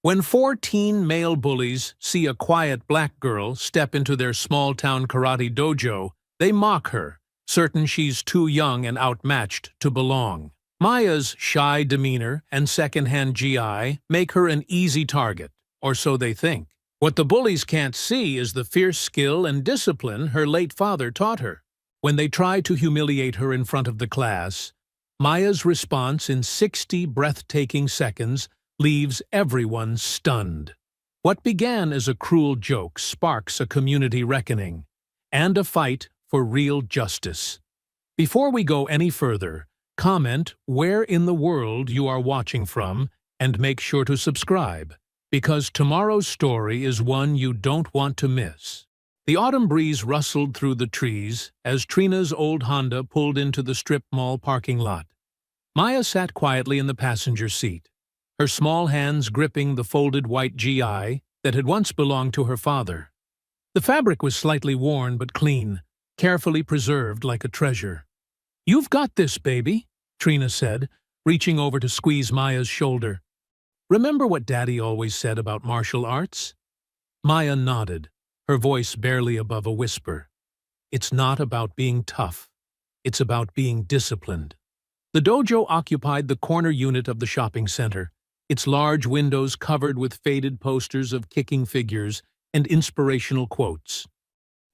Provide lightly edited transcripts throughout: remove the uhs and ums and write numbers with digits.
When four teen male bullies see a quiet black girl step into their small-town karate dojo, they mock her, certain she's too young and outmatched to belong. Maya's shy demeanor and second-hand GI make her an easy target, or so they think. What the bullies can't see is the fierce skill and discipline her late father taught her. When they try to humiliate her in front of the class, Maya's response in 60 breathtaking seconds leaves everyone stunned. What began as a cruel joke sparks a community reckoning and a fight for real justice. Before we go any further, comment where in the world you are watching from and make sure to subscribe, because tomorrow's story is one you don't want to miss. The autumn breeze rustled through the trees as Trina's old Honda pulled into the strip mall parking lot. Maya sat quietly in the passenger seat, her small hands gripping the folded white GI that had once belonged to her father. The fabric was slightly worn but clean, carefully preserved like a treasure. "You've got this, baby," Trina said, reaching over to squeeze Maya's shoulder. "Remember what Daddy always said about martial arts?" Maya nodded, her voice barely above a whisper. "It's not about being tough. It's about being disciplined." The dojo occupied the corner unit of the shopping center, its large windows covered with faded posters of kicking figures and inspirational quotes.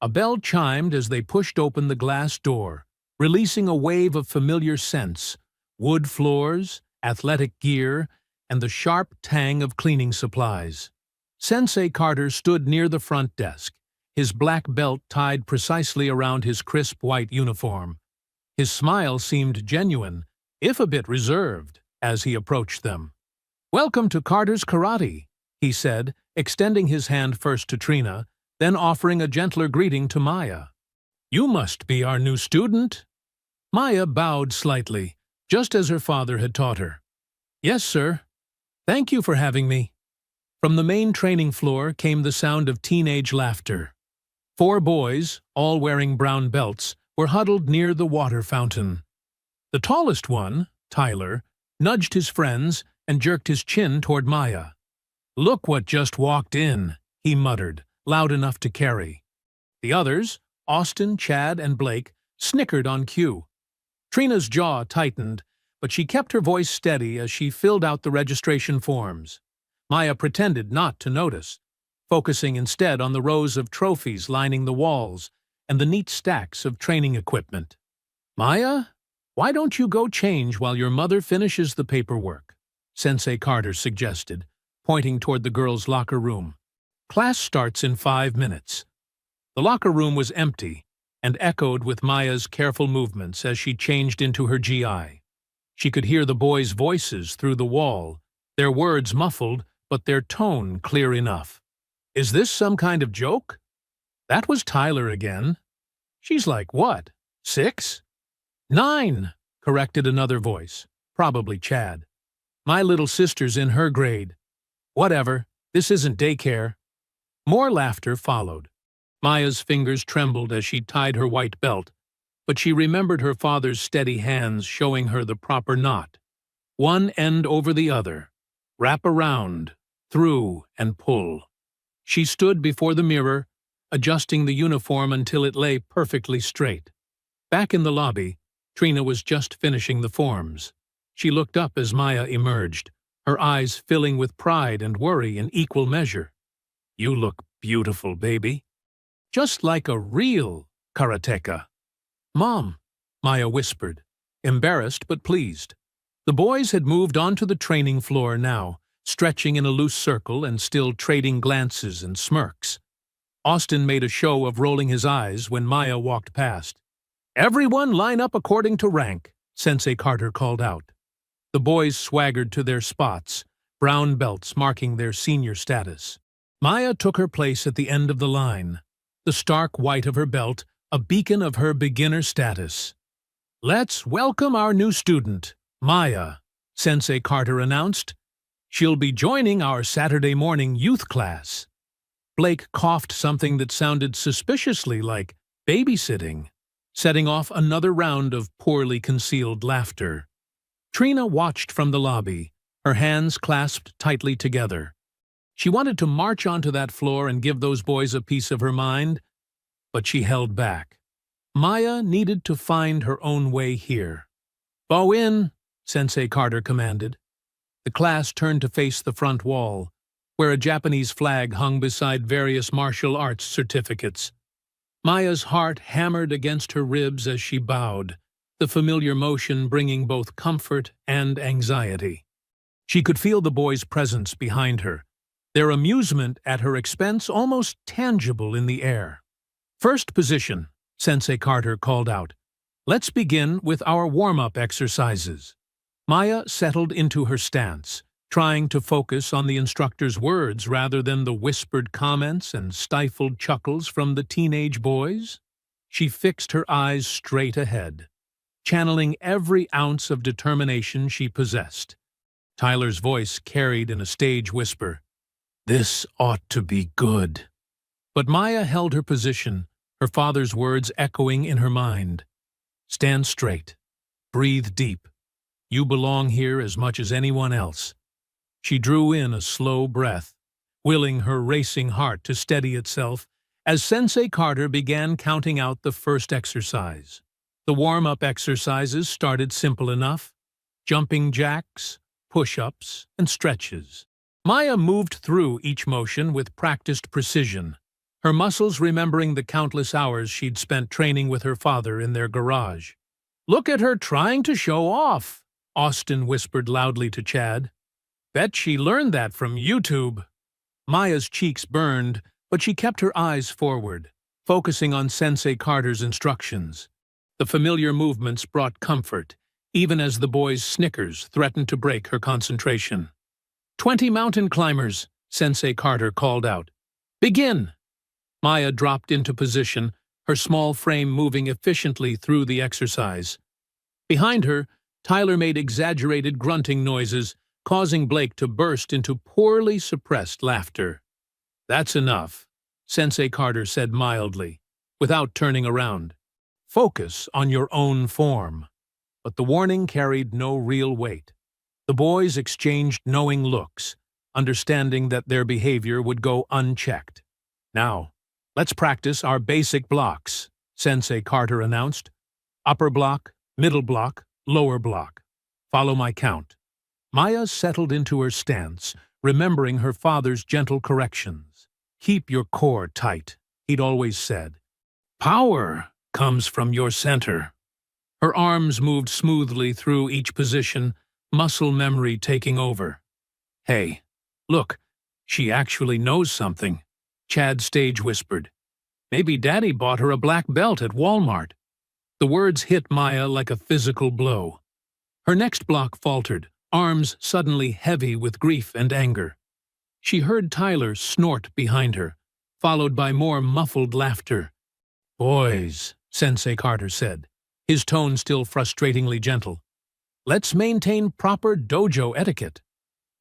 A bell chimed as they pushed open the glass door, releasing a wave of familiar scents: wood floors, athletic gear, and the sharp tang of cleaning supplies. Sensei Carter stood near the front desk, his black belt tied precisely around his crisp white uniform. His smile seemed genuine, if a bit reserved, as he approached them. "Welcome to Carter's Karate," he said, extending his hand first to Trina, then offering a gentler greeting to Maya. "You must be our new student." Maya bowed slightly, just as her father had taught her. "Yes, sir. Thank you for having me." From the main training floor came the sound of teenage laughter. Four boys, all wearing brown belts, were huddled near the water fountain. The tallest one, Tyler, nudged his friends and jerked his chin toward Maya. "Look what just walked in," he muttered, loud enough to carry. The others, Austin, Chad, and Blake, snickered on cue. Trina's jaw tightened, but she kept her voice steady as she filled out the registration forms. Maya pretended not to notice, focusing instead on the rows of trophies lining the walls and the neat stacks of training equipment. "Maya, why don't you go change while your mother finishes the paperwork?" Sensei Carter suggested, pointing toward the girls' locker room. "Class starts in 5 minutes." The locker room was empty and echoed with Maya's careful movements as she changed into her GI. She could hear the boys' voices through the wall, their words muffled, but their tone clear enough. "Is this some kind of joke?" That was Tyler again. "She's like what, 6? 9, corrected another voice, probably Chad. "My little sister's in her grade." "Whatever, this isn't daycare." More laughter followed. Maya's fingers trembled as she tied her white belt, but she remembered her father's steady hands showing her the proper knot. One end over the other. Wrap around, through, and pull. She stood before the mirror, adjusting the uniform until it lay perfectly straight. Back in the lobby, Trina was just finishing the forms. She looked up as Maya emerged, her eyes filling with pride and worry in equal measure. "You look beautiful, baby. Just like a real karateka." "Mom," Maya whispered, embarrassed but pleased. The boys had moved onto the training floor now, stretching in a loose circle and still trading glances and smirks. Austin made a show of rolling his eyes when Maya walked past. "Everyone line up according to rank," Sensei Carter called out. The boys swaggered to their spots, brown belts marking their senior status. Maya took her place at the end of the line, the stark white of her belt a beacon of her beginner status. "Let's welcome our new student, Maya," Sensei Carter announced. "She'll be joining our Saturday morning youth class." Blake coughed something that sounded suspiciously like babysitting, setting off another round of poorly concealed laughter. Trina watched from the lobby, her hands clasped tightly together. She wanted to march onto that floor and give those boys a piece of her mind, but she held back. Maya needed to find her own way here. "Bow in," Sensei Carter commanded. The class turned to face the front wall, where a Japanese flag hung beside various martial arts certificates. Maya's heart hammered against her ribs as she bowed, the familiar motion bringing both comfort and anxiety. She could feel the boys' presence behind her, their amusement at her expense almost tangible in the air. "First position," Sensei Carter called out. "Let's begin with our warm-up exercises." Maya settled into her stance, trying to focus on the instructor's words rather than the whispered comments and stifled chuckles from the teenage boys. She fixed her eyes straight ahead, channeling every ounce of determination she possessed. Tyler's voice carried in a stage whisper, "This ought to be good." But Maya held her position, her father's words echoing in her mind. "Stand straight. Breathe deep. You belong here as much as anyone else." She drew in a slow breath, willing her racing heart to steady itself as Sensei Carter began counting out the first exercise. The warm-up exercises started simple enough: jumping jacks, push-ups, and stretches. Maya moved through each motion with practiced precision, her muscles remembering the countless hours she'd spent training with her father in their garage. "Look at her trying to show off," Austin whispered loudly to Chad. "Bet she learned that from YouTube." Maya's cheeks burned, but she kept her eyes forward, focusing on Sensei Carter's instructions. The familiar movements brought comfort, even as the boys' snickers threatened to break her concentration. 20 mountain climbers," Sensei Carter called out. "Begin!" Maya dropped into position, her small frame moving efficiently through the exercise. Behind her, Tyler made exaggerated grunting noises, causing Blake to burst into poorly suppressed laughter. "That's enough," Sensei Carter said mildly, without turning around. "Focus on your own form." But the warning carried no real weight. The boys exchanged knowing looks, understanding that their behavior would go unchecked. "Now, let's practice our basic blocks," Sensei Carter announced. "Upper block, middle block, lower block. Follow my count." Maya settled into her stance, remembering her father's gentle corrections. "Keep your core tight," he'd always said. "Power comes from your center." Her arms moved smoothly through each position, muscle memory taking over. "Hey, look, she actually knows something," Chad stage whispered. "Maybe Daddy bought her a black belt at Walmart." The words hit Maya like a physical blow. Her next block faltered, arms suddenly heavy with grief and anger. She heard Tyler snort behind her, followed by more muffled laughter. "Boys," Sensei Carter said, his tone still frustratingly gentle, "let's maintain proper dojo etiquette."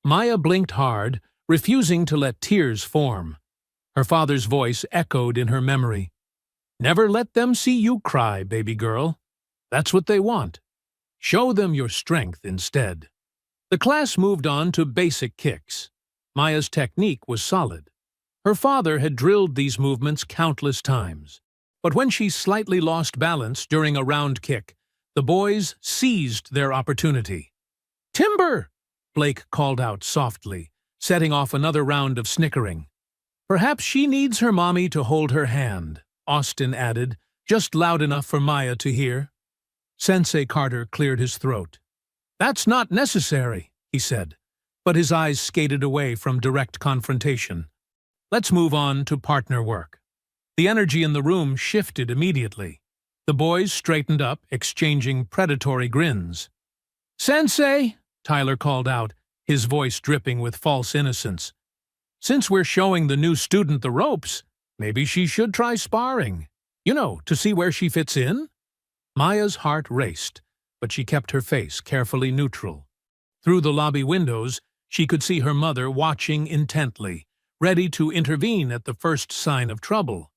Maya blinked hard, refusing to let tears form. Her father's voice echoed in her memory. "Never let them see you cry, baby girl. That's what they want. Show them your strength instead." The class moved on to basic kicks. Maya's technique was solid. Her father had drilled these movements countless times. But when she slightly lost balance during a round kick, the boys seized their opportunity. "Timber!" Blake called out softly, setting off another round of snickering. "Perhaps she needs her mommy to hold her hand," Austin added, just loud enough for Maya to hear. Sensei Carter cleared his throat. "That's not necessary," he said, but his eyes skated away from direct confrontation. "Let's move on to partner work." The energy in the room shifted immediately. The boys straightened up, exchanging predatory grins. "Sensei," Tyler called out, his voice dripping with false innocence. "Since we're showing the new student the ropes, maybe she should try sparring. You know, to see where she fits in?" Maya's heart raced, but she kept her face carefully neutral. Through the lobby windows, she could see her mother watching intently, ready to intervene at the first sign of trouble.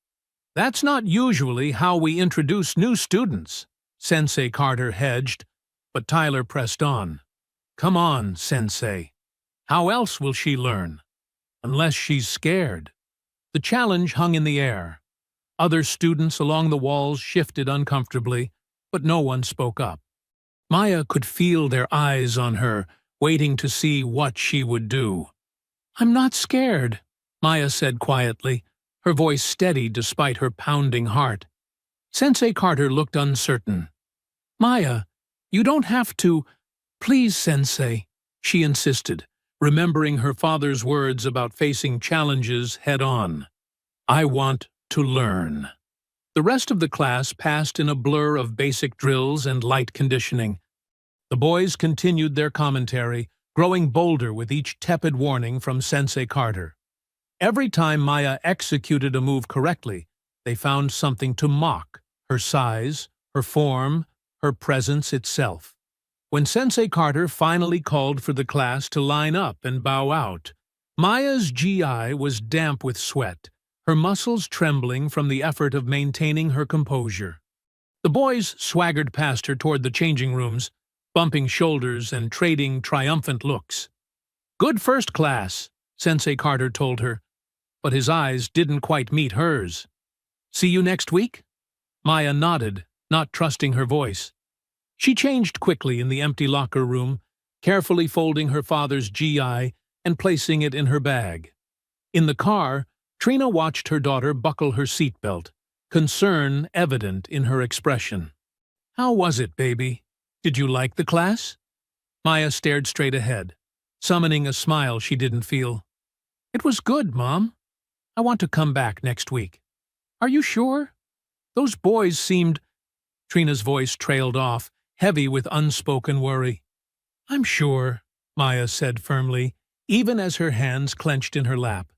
"That's not usually how we introduce new students," Sensei Carter hedged, but Tyler pressed on. "Come on, Sensei. How else will she learn?" Unless she's scared. The challenge hung in the air. Other students along the walls shifted uncomfortably, but no one spoke up. Maya could feel their eyes on her, waiting to see what she would do. "I'm not scared," Maya said quietly, her voice steady despite her pounding heart. Sensei Carter looked uncertain. "Maya, you don't have to—" "Please, Sensei," she insisted, remembering her father's words about facing challenges head-on. "I want to learn." The rest of the class passed in a blur of basic drills and light conditioning. The boys continued their commentary, growing bolder with each tepid warning from Sensei Carter. Every time Maya executed a move correctly, they found something to mock: her size, her form, her presence itself. When Sensei Carter finally called for the class to line up and bow out, Maya's GI was damp with sweat, her muscles trembling from the effort of maintaining her composure. The boys swaggered past her toward the changing rooms, bumping shoulders and trading triumphant looks. "Good first class," Sensei Carter told her, but his eyes didn't quite meet hers. "See you next week?" Maya nodded, not trusting her voice. She changed quickly in the empty locker room, carefully folding her father's GI and placing it in her bag. In the car, Trina watched her daughter buckle her seatbelt, concern evident in her expression. "How was it, baby? Did you like the class?" Maya stared straight ahead, summoning a smile she didn't feel. "It was good, Mom. I want to come back next week." "Are you sure? Those boys seemed—" Trina's voice trailed off, heavy with unspoken worry. "I'm sure," Maya said firmly, even as her hands clenched in her lap.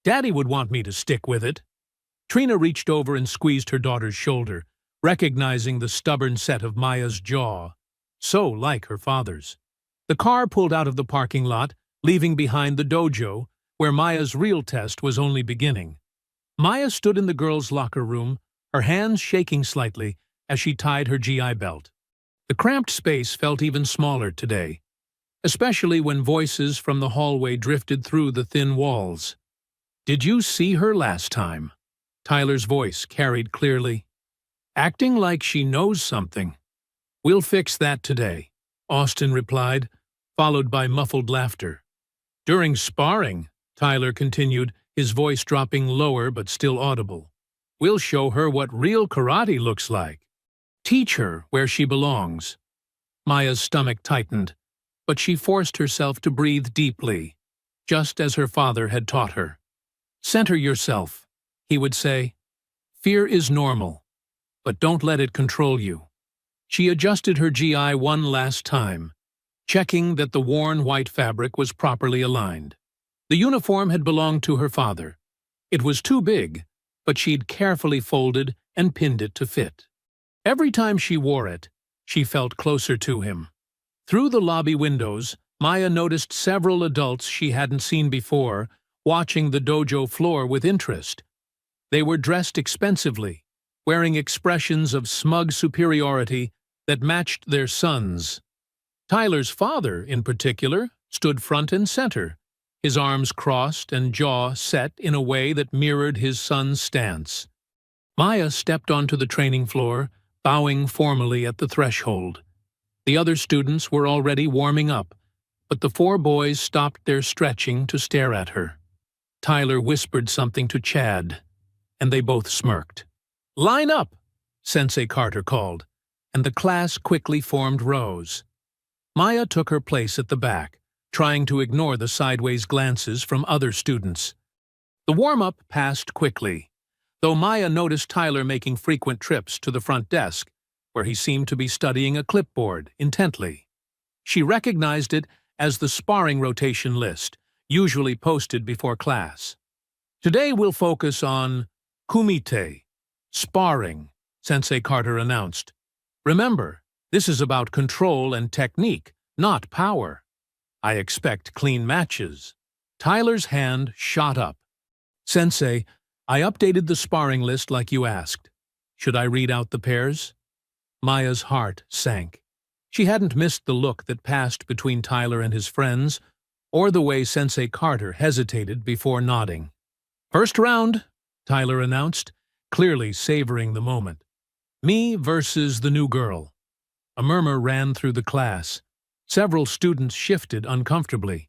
"Daddy would want me to stick with it." Trina reached over and squeezed her daughter's shoulder, recognizing the stubborn set of Maya's jaw, so like her father's. The car pulled out of the parking lot, leaving behind the dojo, where Maya's real test was only beginning. Maya stood in the girls' locker room, her hands shaking slightly as she tied her GI belt. The cramped space felt even smaller today, especially when voices from the hallway drifted through the thin walls. "Did you see her last time?" Tyler's voice carried clearly. "Acting like she knows something." "We'll fix that today," Austin replied, followed by muffled laughter. "During sparring," Tyler continued, his voice dropping lower but still audible, "we'll show her what real karate looks like. Teach her where she belongs." Maya's stomach tightened, but she forced herself to breathe deeply, just as her father had taught her. "Center yourself," he would say. "Fear is normal, but don't let it control you." She adjusted her GI one last time, checking that the worn white fabric was properly aligned. The uniform had belonged to her father. It was too big, but she'd carefully folded and pinned it to fit. Every time she wore it, she felt closer to him. Through the lobby windows, Maya noticed several adults she hadn't seen before, watching the dojo floor with interest. They were dressed expensively, wearing expressions of smug superiority that matched their sons. Tyler's father, in particular, stood front and center, his arms crossed and jaw set in a way that mirrored his son's stance. Maya stepped onto the training floor, bowing formally at the threshold. The other students were already warming up, but the four boys stopped their stretching to stare at her. Tyler whispered something to Chad, and they both smirked. "Line up," Sensei Carter called, and the class quickly formed rows. Maya took her place at the back, trying to ignore the sideways glances from other students. The warm-up passed quickly, though Maya noticed Tyler making frequent trips to the front desk, where he seemed to be studying a clipboard intently. She recognized it as the sparring rotation list, usually posted before class. "Today we'll focus on kumite, sparring," Sensei Carter announced. "Remember, this is about control and technique, not power. I expect clean matches." Tyler's hand shot up. "Sensei, I updated the sparring list like you asked. Should I read out the pairs?" Maya's heart sank. She hadn't missed the look that passed between Tyler and his friends, or the way Sensei Carter hesitated before nodding. "First round," Tyler announced, clearly savoring the moment. "Me versus the new girl." A murmur ran through the class. Several students shifted uncomfortably,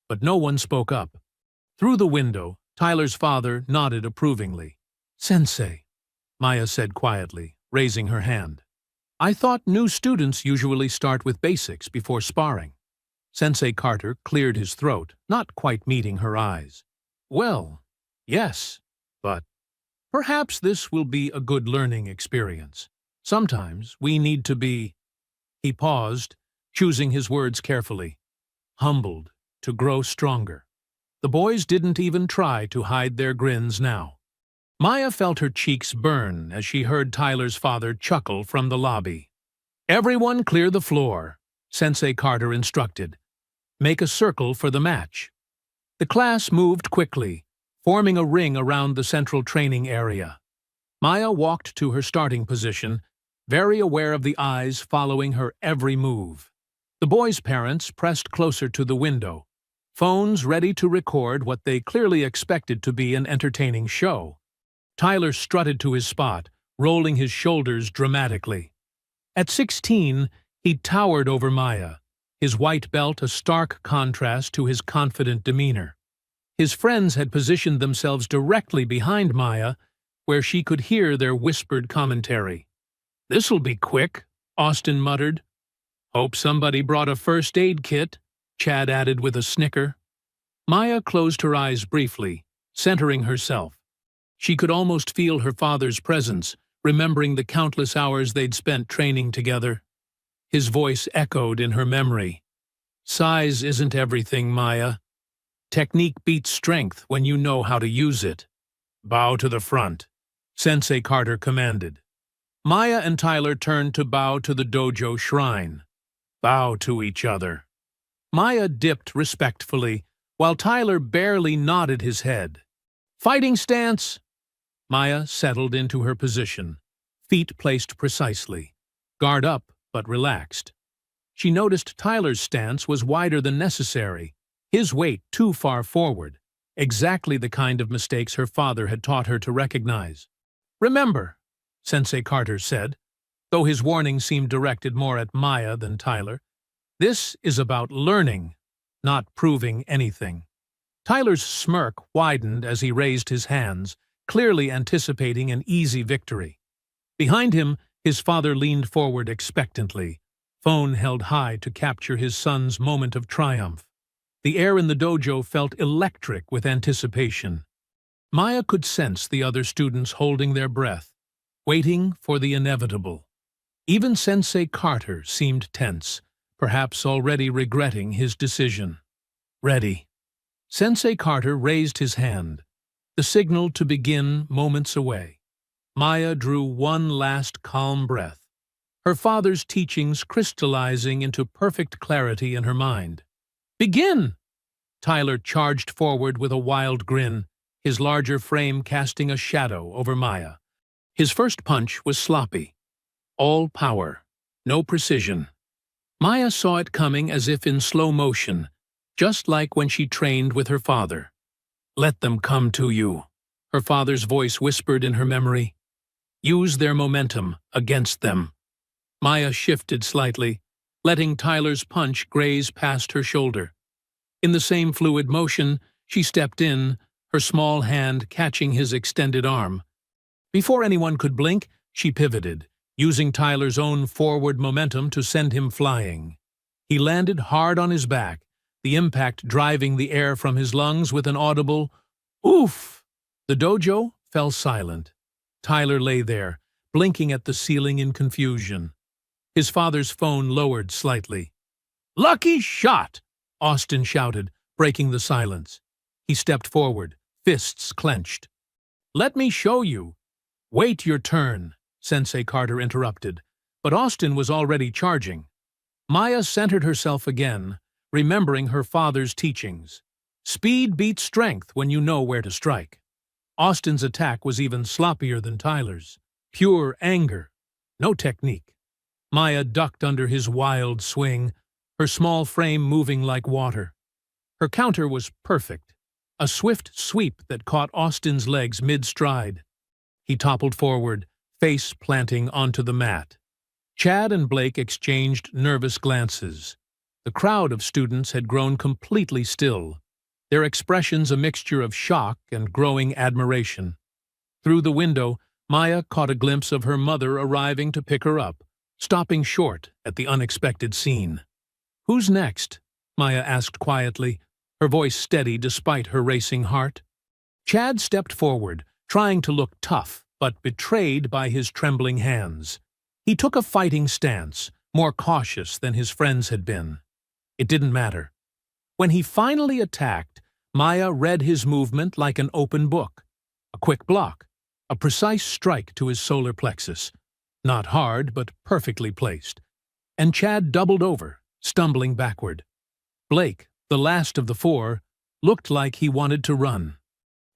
but no one spoke up. Through the window, Tyler's father nodded approvingly. "Sensei," Maya said quietly, raising her hand. "I thought new students usually start with basics before sparring." Sensei Carter cleared his throat, not quite meeting her eyes. "Well, yes, but perhaps this will be a good learning experience. Sometimes we need to be—" He paused, choosing his words carefully. "Humbled, to grow stronger." The boys didn't even try to hide their grins now. Maya felt her cheeks burn as she heard Tyler's father chuckle from the lobby. "Everyone clear the floor," Sensei Carter instructed. "Make a circle for the match." The class moved quickly, forming a ring around the central training area. Maya walked to her starting position, very aware of the eyes following her every move. The boys' parents pressed closer to the window, phones ready to record what they clearly expected to be an entertaining show. Tyler strutted to his spot, rolling his shoulders dramatically. At 16, he towered over Maya, his white belt a stark contrast to his confident demeanor. His friends had positioned themselves directly behind Maya, where she could hear their whispered commentary. "This'll be quick," Austin muttered. "Hope somebody brought a first aid kit," Chad added with a snicker. Maya closed her eyes briefly, centering herself. She could almost feel her father's presence, remembering the countless hours they'd spent training together. His voice echoed in her memory. "Size isn't everything, Maya. Technique beats strength when you know how to use it. Bow to the front," Sensei Carter commanded. Maya and Tyler turned to bow to the dojo shrine. Bow to each other. Maya dipped respectfully, while Tyler barely nodded his head. "Fighting stance!" Maya settled into her position, feet placed precisely, guard up but relaxed. She noticed Tyler's stance was wider than necessary, his weight too far forward, exactly the kind of mistakes her father had taught her to recognize. "Remember," Sensei Carter said, though his warning seemed directed more at Maya than Tyler, "this is about learning, not proving anything." Tyler's smirk widened as he raised his hands, clearly anticipating an easy victory. Behind him, his father leaned forward expectantly, phone held high to capture his son's moment of triumph. The air in the dojo felt electric with anticipation. Maya could sense the other students holding their breath, waiting for the inevitable. Even Sensei Carter seemed tense, perhaps already regretting his decision. "Ready." Sensei Carter raised his hand, the signal to begin moments away. Maya drew one last calm breath, her father's teachings crystallizing into perfect clarity in her mind. "Begin!" Tyler charged forward with a wild grin, his larger frame casting a shadow over Maya. His first punch was sloppy. All power, no precision. Maya saw it coming as if in slow motion, just like when she trained with her father. "Let them come to you," her father's voice whispered in her memory. "Use their momentum against them." Maya shifted slightly, letting Tyler's punch graze past her shoulder. In the same fluid motion, she stepped in, her small hand catching his extended arm. Before anyone could blink, she pivoted, using Tyler's own forward momentum to send him flying. He landed hard on his back, the impact driving the air from his lungs with an audible "oof." The dojo fell silent. Tyler lay there, blinking at the ceiling in confusion. His father's phone lowered slightly. "Lucky shot!" Austin shouted, breaking the silence. He stepped forward, fists clenched. "Let me show you." "Wait your turn," Sensei Carter interrupted, but Austin was already charging. Maya centered herself again, remembering her father's teachings. Speed beats strength when you know where to strike. Austin's attack was even sloppier than Tyler's. Pure anger. No technique. Maya ducked under his wild swing, her small frame moving like water. Her counter was perfect, a swift sweep that caught Austin's legs mid-stride. He toppled forward, face planting onto the mat. Chad and Blake exchanged nervous glances. The crowd of students had grown completely still, their expressions a mixture of shock and growing admiration. Through the window, Maya caught a glimpse of her mother arriving to pick her up, stopping short at the unexpected scene. "Who's next?" Maya asked quietly, her voice steady despite her racing heart. Chad stepped forward, trying to look tough, but betrayed by his trembling hands. He took a fighting stance, more cautious than his friends had been. It didn't matter. When he finally attacked, Maya read his movement like an open book. A quick block, a precise strike to his solar plexus. Not hard, but perfectly placed. And Chad doubled over, stumbling backward. Blake, the last of the four, looked like he wanted to run.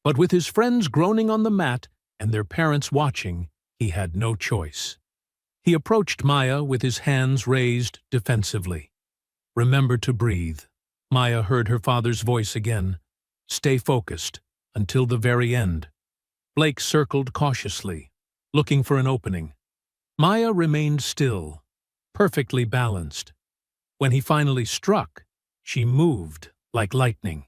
But with his friends groaning on the mat and their parents watching, he had no choice. He approached Maya with his hands raised defensively. "Remember to breathe." Maya heard her father's voice again. "Stay focused until the very end." Blake circled cautiously, looking for an opening. Maya remained still, perfectly balanced. When he finally struck, she moved like lightning.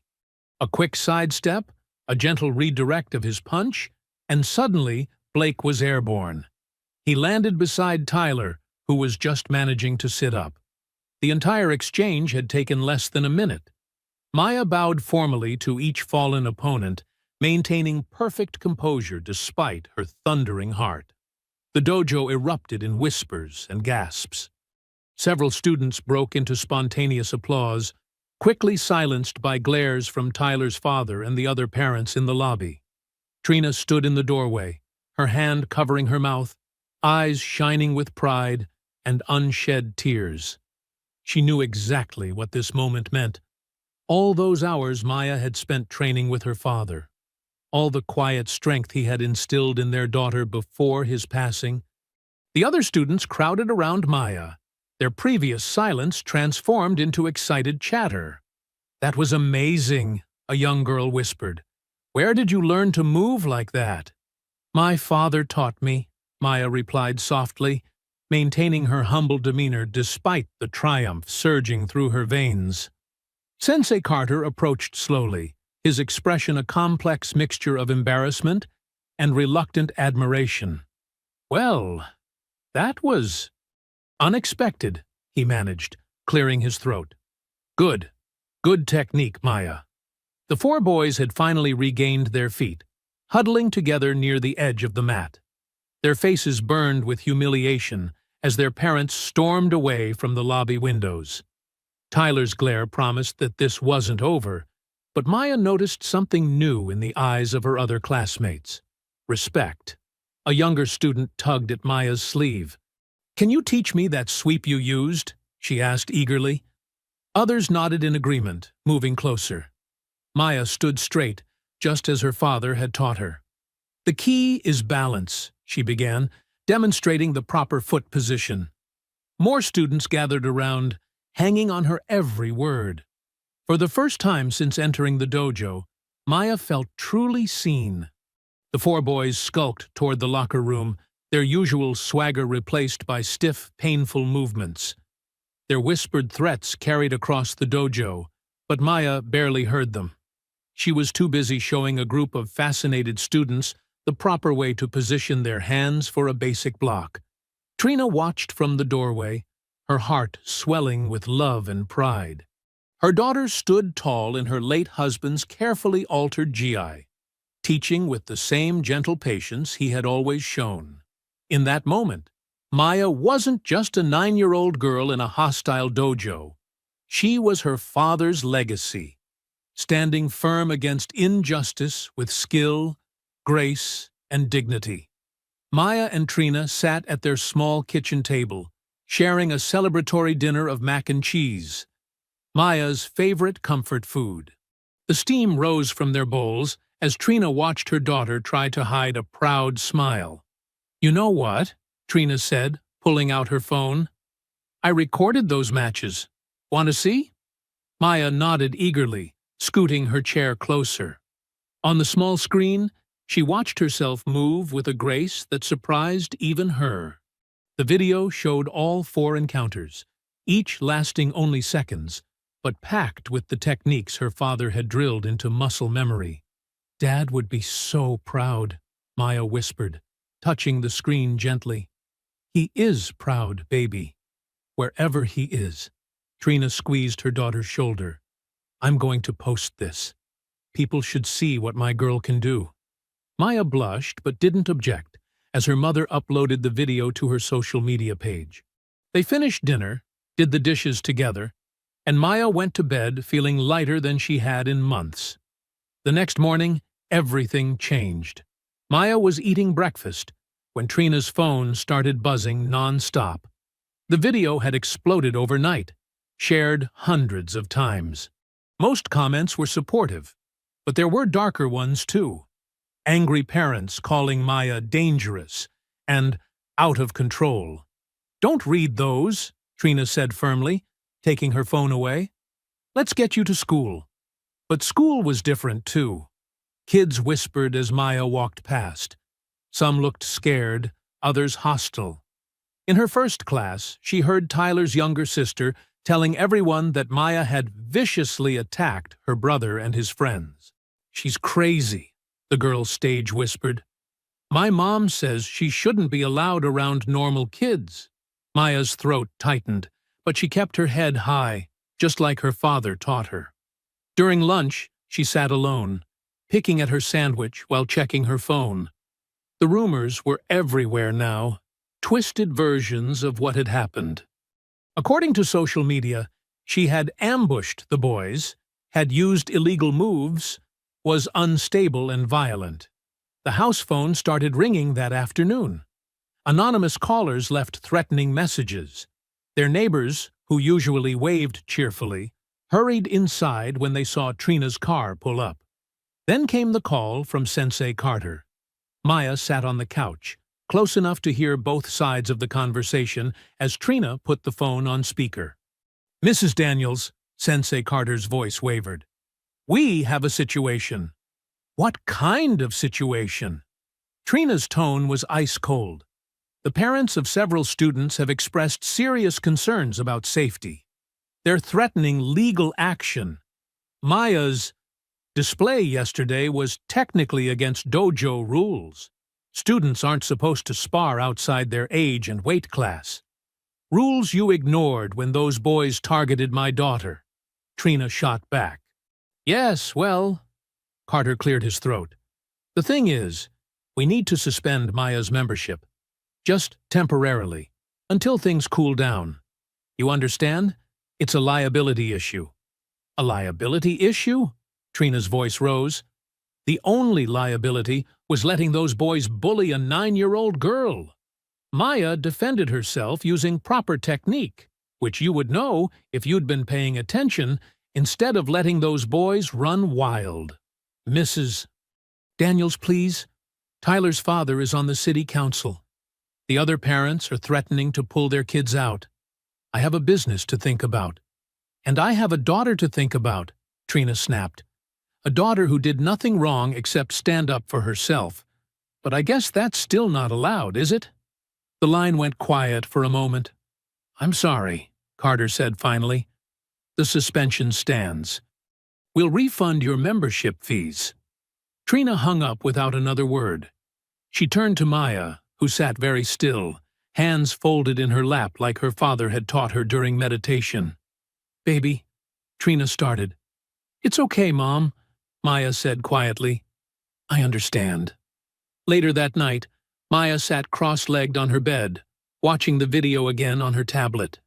A quick sidestep, a gentle redirect of his punch, and suddenly Blake was airborne. He landed beside Tyler, who was just managing to sit up. The entire exchange had taken less than a minute. Maya bowed formally to each fallen opponent, maintaining perfect composure despite her thundering heart. The dojo erupted in whispers and gasps. Several students broke into spontaneous applause, quickly silenced by glares from Tyler's father and the other parents in the lobby. Trina stood in the doorway, her hand covering her mouth, eyes shining with pride and unshed tears. She knew exactly what this moment meant. All those hours Maya had spent training with her father. All the quiet strength he had instilled in their daughter before his passing. The other students crowded around Maya, their previous silence transformed into excited chatter. "That was amazing," a young girl whispered. "Where did you learn to move like that?" "My father taught me," Maya replied softly, maintaining her humble demeanor despite the triumph surging through her veins. Sensei Carter approached slowly, his expression a complex mixture of embarrassment and reluctant admiration. "Well, that was unexpected," he managed, clearing his throat. "Good. Good technique, Maya." The four boys had finally regained their feet, huddling together near the edge of the mat. Their faces burned with humiliation as their parents stormed away from the lobby windows. Tyler's glare promised that this wasn't over, but Maya noticed something new in the eyes of her other classmates. Respect. A younger student tugged at Maya's sleeve. "Can you teach me that sweep you used?" she asked eagerly. Others nodded in agreement, moving closer. Maya stood straight, just as her father had taught her. "The key is balance," she began, demonstrating the proper foot position. More students gathered around, hanging on her every word. For the first time since entering the dojo, Maya felt truly seen. The four boys skulked toward the locker room, their usual swagger replaced by stiff, painful movements. Their whispered threats carried across the dojo, but Maya barely heard them. She was too busy showing a group of fascinated students the proper way to position their hands for a basic block. Trina watched from the doorway, her heart swelling with love and pride. Her daughter stood tall in her late husband's carefully altered gi, teaching with the same gentle patience he had always shown. In that moment, Maya wasn't just a 9-year-old girl in a hostile dojo. She was her father's legacy, standing firm against injustice with skill, grace, and dignity. Maya and Trina sat at their small kitchen table, sharing a celebratory dinner of mac and cheese, Maya's favorite comfort food. The steam rose from their bowls as Trina watched her daughter try to hide a proud smile. "You know what?" Trina said, pulling out her phone. "I recorded those matches. Want to see?" Maya nodded eagerly, scooting her chair closer. On the small screen, she watched herself move with a grace that surprised even her. The video showed all 4 encounters, each lasting only seconds, but packed with the techniques her father had drilled into muscle memory. "Dad would be so proud," Maya whispered, touching the screen gently. "He is proud, baby. Wherever he is." Trina squeezed her daughter's shoulder. "I'm going to post this. People should see what my girl can do." Maya blushed but didn't object as her mother uploaded the video to her social media page. They finished dinner, did the dishes together, and Maya went to bed feeling lighter than she had in months. The next morning, everything changed. Maya was eating breakfast when Trina's phone started buzzing non-stop. The video had exploded overnight, shared hundreds of times. Most comments were supportive, but there were darker ones too. Angry parents calling Maya dangerous and out of control. "Don't read those," Trina said firmly, taking her phone away. "Let's get you to school." But school was different too. Kids whispered as Maya walked past. Some looked scared, others hostile. In her first class, she heard Tyler's younger sister telling everyone that Maya had viciously attacked her brother and his friends. "She's crazy," the girl stage whispered. "My mom says she shouldn't be allowed around normal kids." Maya's throat tightened, but she kept her head high, just like her father taught her. During lunch, she sat alone, picking at her sandwich while checking her phone. The rumors were everywhere now, twisted versions of what had happened. According to social media, she had ambushed the boys, had used illegal moves, was unstable and violent. The house phone started ringing that afternoon. Anonymous callers left threatening messages. Their neighbors, who usually waved cheerfully, hurried inside when they saw Trina's car pull up. Then came the call from Sensei Carter. Maya sat on the couch, close enough to hear both sides of the conversation as Trina put the phone on speaker. "Mrs. Daniels," Sensei Carter's voice wavered. "We have a situation." "What kind of situation?" Trina's tone was ice-cold. "The parents of several students have expressed serious concerns about safety. They're threatening legal action. Maya's display yesterday was technically against dojo rules. Students aren't supposed to spar outside their age and weight class. Rules you ignored when those boys targeted my daughter." Trina shot back. "Yes, well," Carter cleared his throat. "The thing is, we need to suspend Maya's membership. Just temporarily, until things cool down. You understand? It's a liability issue." "A liability issue?" Trina's voice rose. "The only liability was letting those boys bully a 9-year-old girl. Maya defended herself using proper technique, which you would know if you'd been paying attention, instead of letting those boys run wild." "Mrs. Daniels, please. Tyler's father is on the city council. The other parents are threatening to pull their kids out. I have a business to think about. And I have a daughter to think about," Trina snapped. "A daughter who did nothing wrong except stand up for herself. But I guess that's still not allowed, is it?" The line went quiet for a moment. "I'm sorry," Carter said finally. "The suspension stands. We'll refund your membership fees." Trina hung up without another word. She turned to Maya, who sat very still, hands folded in her lap like her father had taught her during meditation. "Baby," Trina started. "It's okay, Mom," Maya said quietly. "I understand." Later that night, Maya sat cross-legged on her bed, watching the video again on her tablet.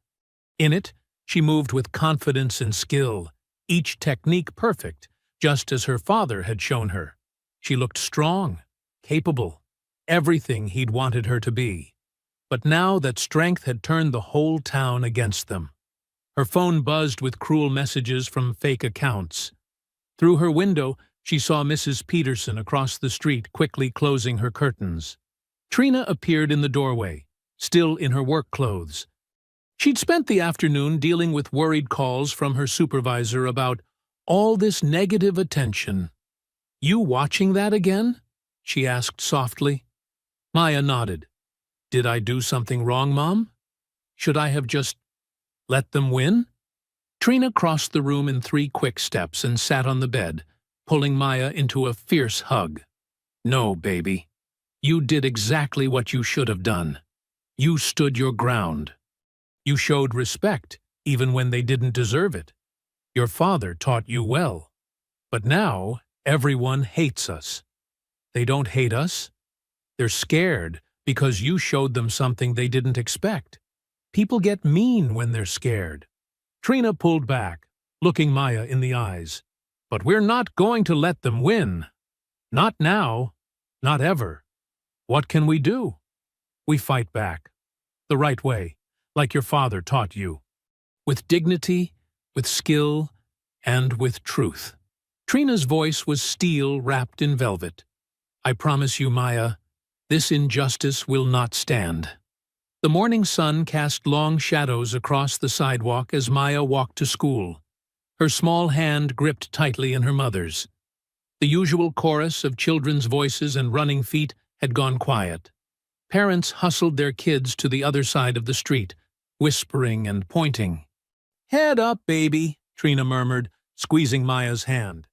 In it, she moved with confidence and skill, each technique perfect, just as her father had shown her. She looked strong, capable, everything he'd wanted her to be. But now that strength had turned the whole town against them. Her phone buzzed with cruel messages from fake accounts. Through her window, she saw Mrs. Peterson across the street quickly closing her curtains. Trina appeared in the doorway, still in her work clothes. She'd spent the afternoon dealing with worried calls from her supervisor about All this negative attention. You watching that again? She asked softly. Maya nodded. Did I do something wrong, Mom? Should I have just let them win? Trina crossed the room in 3 quick steps and sat on the bed, pulling Maya into a fierce hug. No, baby. You did exactly what you should have done. You stood your ground. You showed respect, even when they didn't deserve it. Your father taught you well. But now, everyone hates us. They don't hate us. They're scared because you showed them something they didn't expect. People get mean when they're scared. Trina pulled back, looking Maya in the eyes. But we're not going to let them win. Not now. Not ever. What can we do? We fight back. The right way, like your father taught you. With dignity, with skill, and with truth. Trina's voice was steel wrapped in velvet. I promise you, Maya, this injustice will not stand. The morning sun cast long shadows across the sidewalk as Maya walked to school, her small hand gripped tightly in her mother's. The usual chorus of children's voices and running feet had gone quiet. Parents hustled their kids to the other side of the street, whispering and pointing. Head up, baby, Trina murmured, squeezing Maya's hand.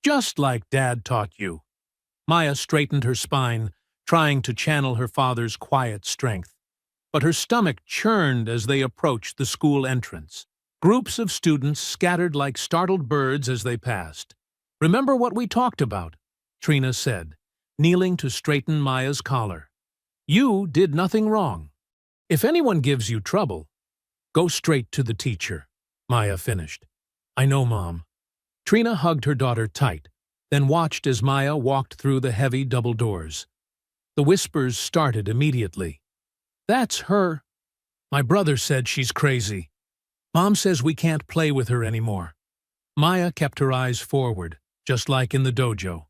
Just like Dad taught you. Maya straightened her spine, trying to channel her father's quiet strength. But her stomach churned as they approached the school entrance. Groups of students scattered like startled birds as they passed. Remember what we talked about, Trina said, kneeling to straighten Maya's collar. You did nothing wrong. If anyone gives you trouble, go straight to the teacher, Maya finished. I know, Mom. Trina hugged her daughter tight, then watched as Maya walked through the heavy double doors. The whispers started immediately. That's her. My brother said she's crazy. Mom says we can't play with her anymore. Maya kept her eyes forward, just like in the dojo.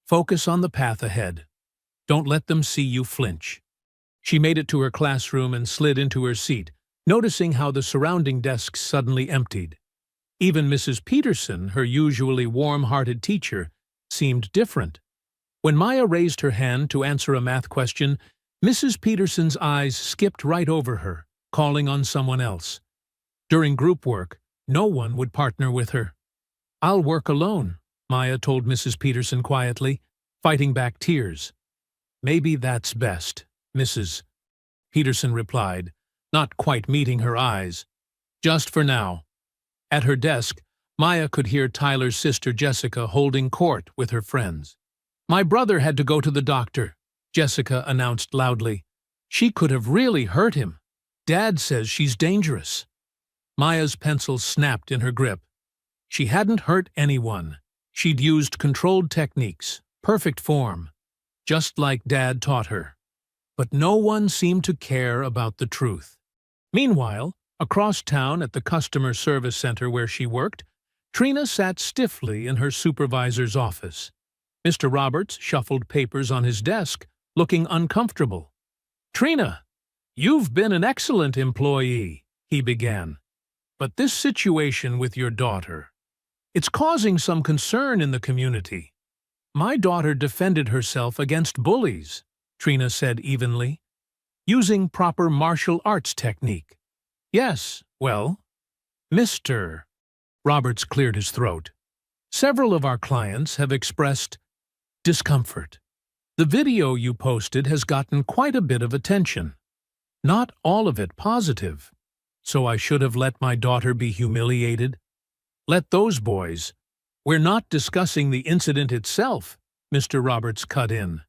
Focus on the path ahead. Don't let them see you flinch. She made it to her classroom and slid into her seat, noticing how the surrounding desks suddenly emptied. Even Mrs. Peterson, her usually warm-hearted teacher, seemed different. When Maya raised her hand to answer a math question, Mrs. Peterson's eyes skipped right over her, calling on someone else. During group work, no one would partner with her. I'll work alone, Maya told Mrs. Peterson quietly, fighting back tears. Maybe that's best, Mrs. Peterson replied, not quite meeting her eyes. Just for now. At her desk, Maya could hear Tyler's sister Jessica holding court with her friends. My brother had to go to the doctor, Jessica announced loudly. She could have really hurt him. Dad says she's dangerous. Maya's pencil snapped in her grip. She hadn't hurt anyone. She'd used controlled techniques, perfect form, just like Dad taught her. But no one seemed to care about the truth. Meanwhile, across town at the customer service center where she worked, Trina sat stiffly in her supervisor's office. Mr. Roberts shuffled papers on his desk, looking uncomfortable. Trina, you've been an excellent employee, he began. But this situation with your daughter, it's causing some concern in the community. My daughter defended herself against bullies, Trina said evenly, using proper martial arts technique. Yes, well, Mr. Roberts cleared his throat. Several of our clients have expressed discomfort. The video you posted has gotten quite a bit of attention. Not all of it positive. So I should have let my daughter be humiliated? Let those boys. We're not discussing the incident itself, Mr. Roberts cut in.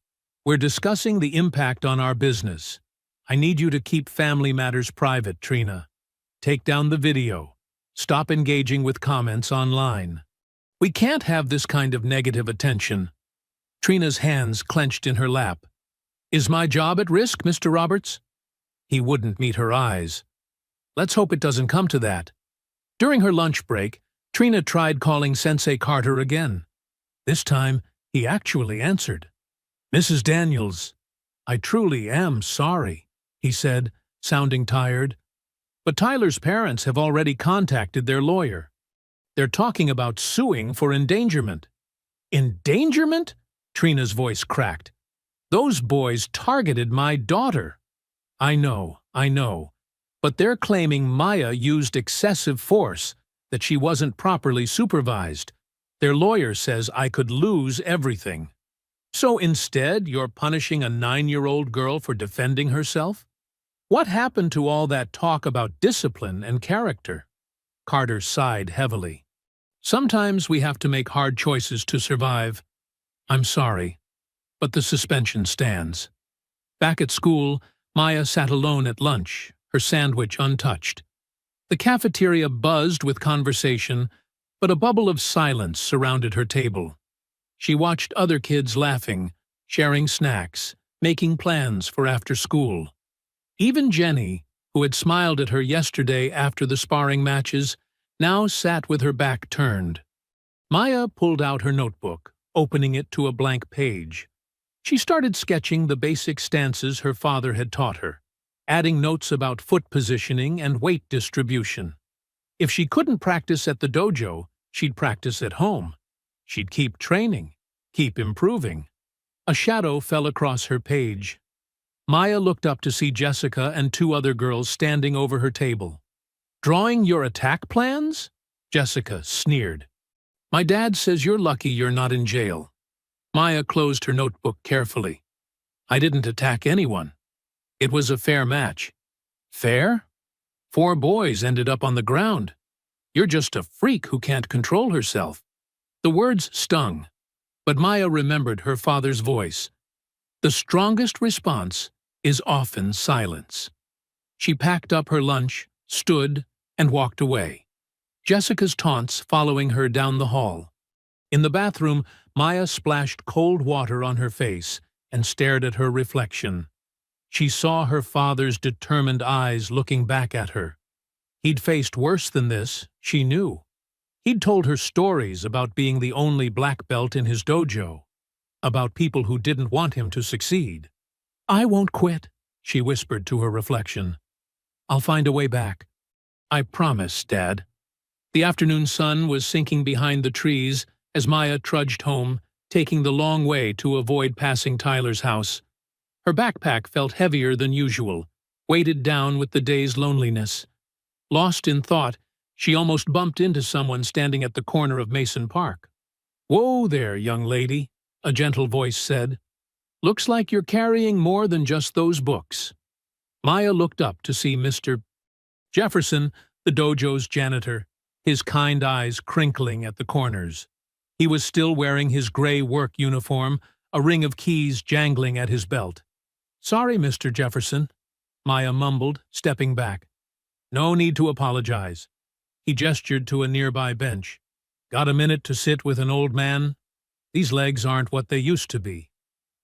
We're discussing the impact on our business. I need you to keep family matters private, Trina. Take down the video. Stop engaging with comments online. We can't have this kind of negative attention. Trina's hands clenched in her lap. Is my job at risk, Mr. Roberts? He wouldn't meet her eyes. Let's hope it doesn't come to that. During her lunch break, Trina tried calling Sensei Carter again. This time, he actually answered. Mrs. Daniels, I truly am sorry, he said, sounding tired. But Tyler's parents have already contacted their lawyer. They're talking about suing for endangerment. Endangerment? Trina's voice cracked. Those boys targeted my daughter. I know. But they're claiming Maya used excessive force, that she wasn't properly supervised. Their lawyer says I could lose everything. So instead, you're punishing a 9-year-old girl for defending herself? What happened to all that talk about discipline and character? Carter sighed heavily. Sometimes we have to make hard choices to survive. I'm sorry, but the suspension stands. Back at school, Maya sat alone at lunch, her sandwich untouched. The cafeteria buzzed with conversation, but a bubble of silence surrounded her table. She watched other kids laughing, sharing snacks, making plans for after school. Even Jenny, who had smiled at her yesterday after the sparring matches, now sat with her back turned. Maya pulled out her notebook, opening it to a blank page. She started sketching the basic stances her father had taught her, adding notes about foot positioning and weight distribution. If she couldn't practice at the dojo, she'd practice at home. She'd keep training, keep improving. A shadow fell across her page. Maya looked up to see Jessica and 2 other girls standing over her table. "Drawing your attack plans?" Jessica sneered. "My dad says you're lucky you're not in jail." Maya closed her notebook carefully. "I didn't attack anyone. It was a fair match." "Fair? 4 boys ended up on the ground. You're just a freak who can't control herself." The words stung, but Maya remembered her father's voice. The strongest response is often silence. She packed up her lunch, stood, and walked away, Jessica's taunts following her down the hall. In the bathroom, Maya splashed cold water on her face and stared at her reflection. She saw her father's determined eyes looking back at her. He'd faced worse than this, she knew. He'd told her stories about being the only black belt in his dojo, about people who didn't want him to succeed. "I won't quit," she whispered to her reflection. "I'll find a way back. I promise, Dad." The afternoon sun was sinking behind the trees as Maya trudged home, taking the long way to avoid passing Tyler's house. Her backpack felt heavier than usual, weighted down with the day's loneliness. Lost in thought, she almost bumped into someone standing at the corner of Mason Park. "Whoa there, young lady," a gentle voice said. "Looks like you're carrying more than just those books." Maya looked up to see Mr. Jefferson, the dojo's janitor, his kind eyes crinkling at the corners. He was still wearing his gray work uniform, a ring of keys jangling at his belt. "Sorry, Mr. Jefferson," Maya mumbled, stepping back. "No need to apologize." He gestured to a nearby bench. "Got a minute to sit with an old man? These legs aren't what they used to be."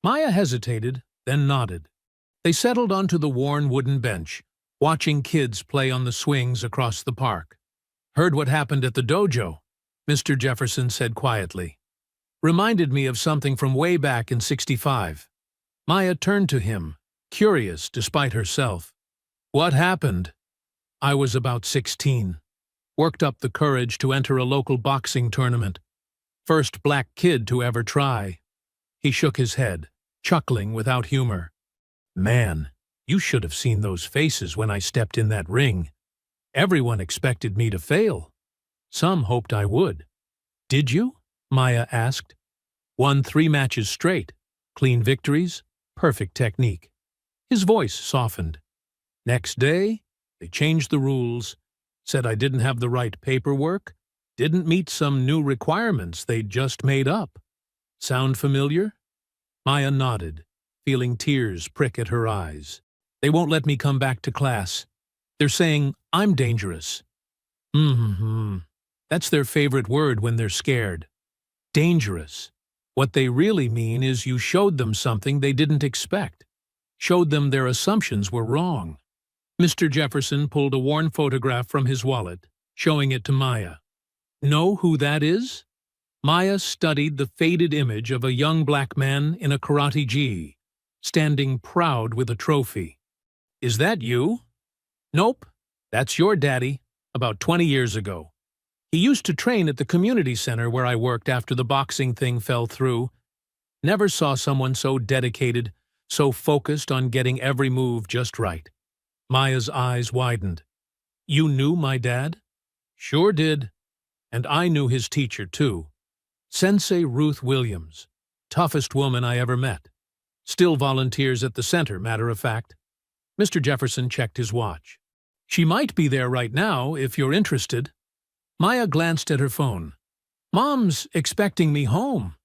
Maya hesitated, then nodded. They settled onto the worn wooden bench, watching kids play on the swings across the park. "Heard what happened at the dojo," Mr. Jefferson said quietly. "Reminded me of something from way back in '65. Maya turned to him, curious despite herself. "What happened?" "I was about 16. Worked up the courage to enter a local boxing tournament. First black kid to ever try." He shook his head, chuckling without humor. "Man, you should have seen those faces when I stepped in that ring. Everyone expected me to fail. Some hoped I would." "Did you?" Maya asked. "Won 3 matches straight. Clean victories, perfect technique." His voice softened. "Next day, they changed the rules, said I didn't have the right paperwork, didn't meet some new requirements they'd just made up. Sound familiar?" Maya nodded, feeling tears prick at her eyes. "They won't let me come back to class. They're saying I'm dangerous." That's their favorite word when they're scared. Dangerous. What they really mean is you showed them something they didn't expect. Showed them their assumptions were wrong. Mr. Jefferson pulled a worn photograph from his wallet, showing it to Maya. "Know who that is?" Maya studied the faded image of a young black man in a karate gi, standing proud with a trophy. "Is that you?" "Nope. That's your daddy, about 20 years ago." He used to train at the community center where I worked after the boxing thing fell through. Never saw someone so dedicated, so focused on getting every move just right. Maya's eyes widened. You knew my dad? Sure did. And I knew his teacher, too. Sensei Ruth Williams. Toughest woman I ever met. Still volunteers at the center, matter of fact. Mr. Jefferson checked his watch. She might be there right now, if you're interested. Maya glanced at her phone. Mom's expecting me home.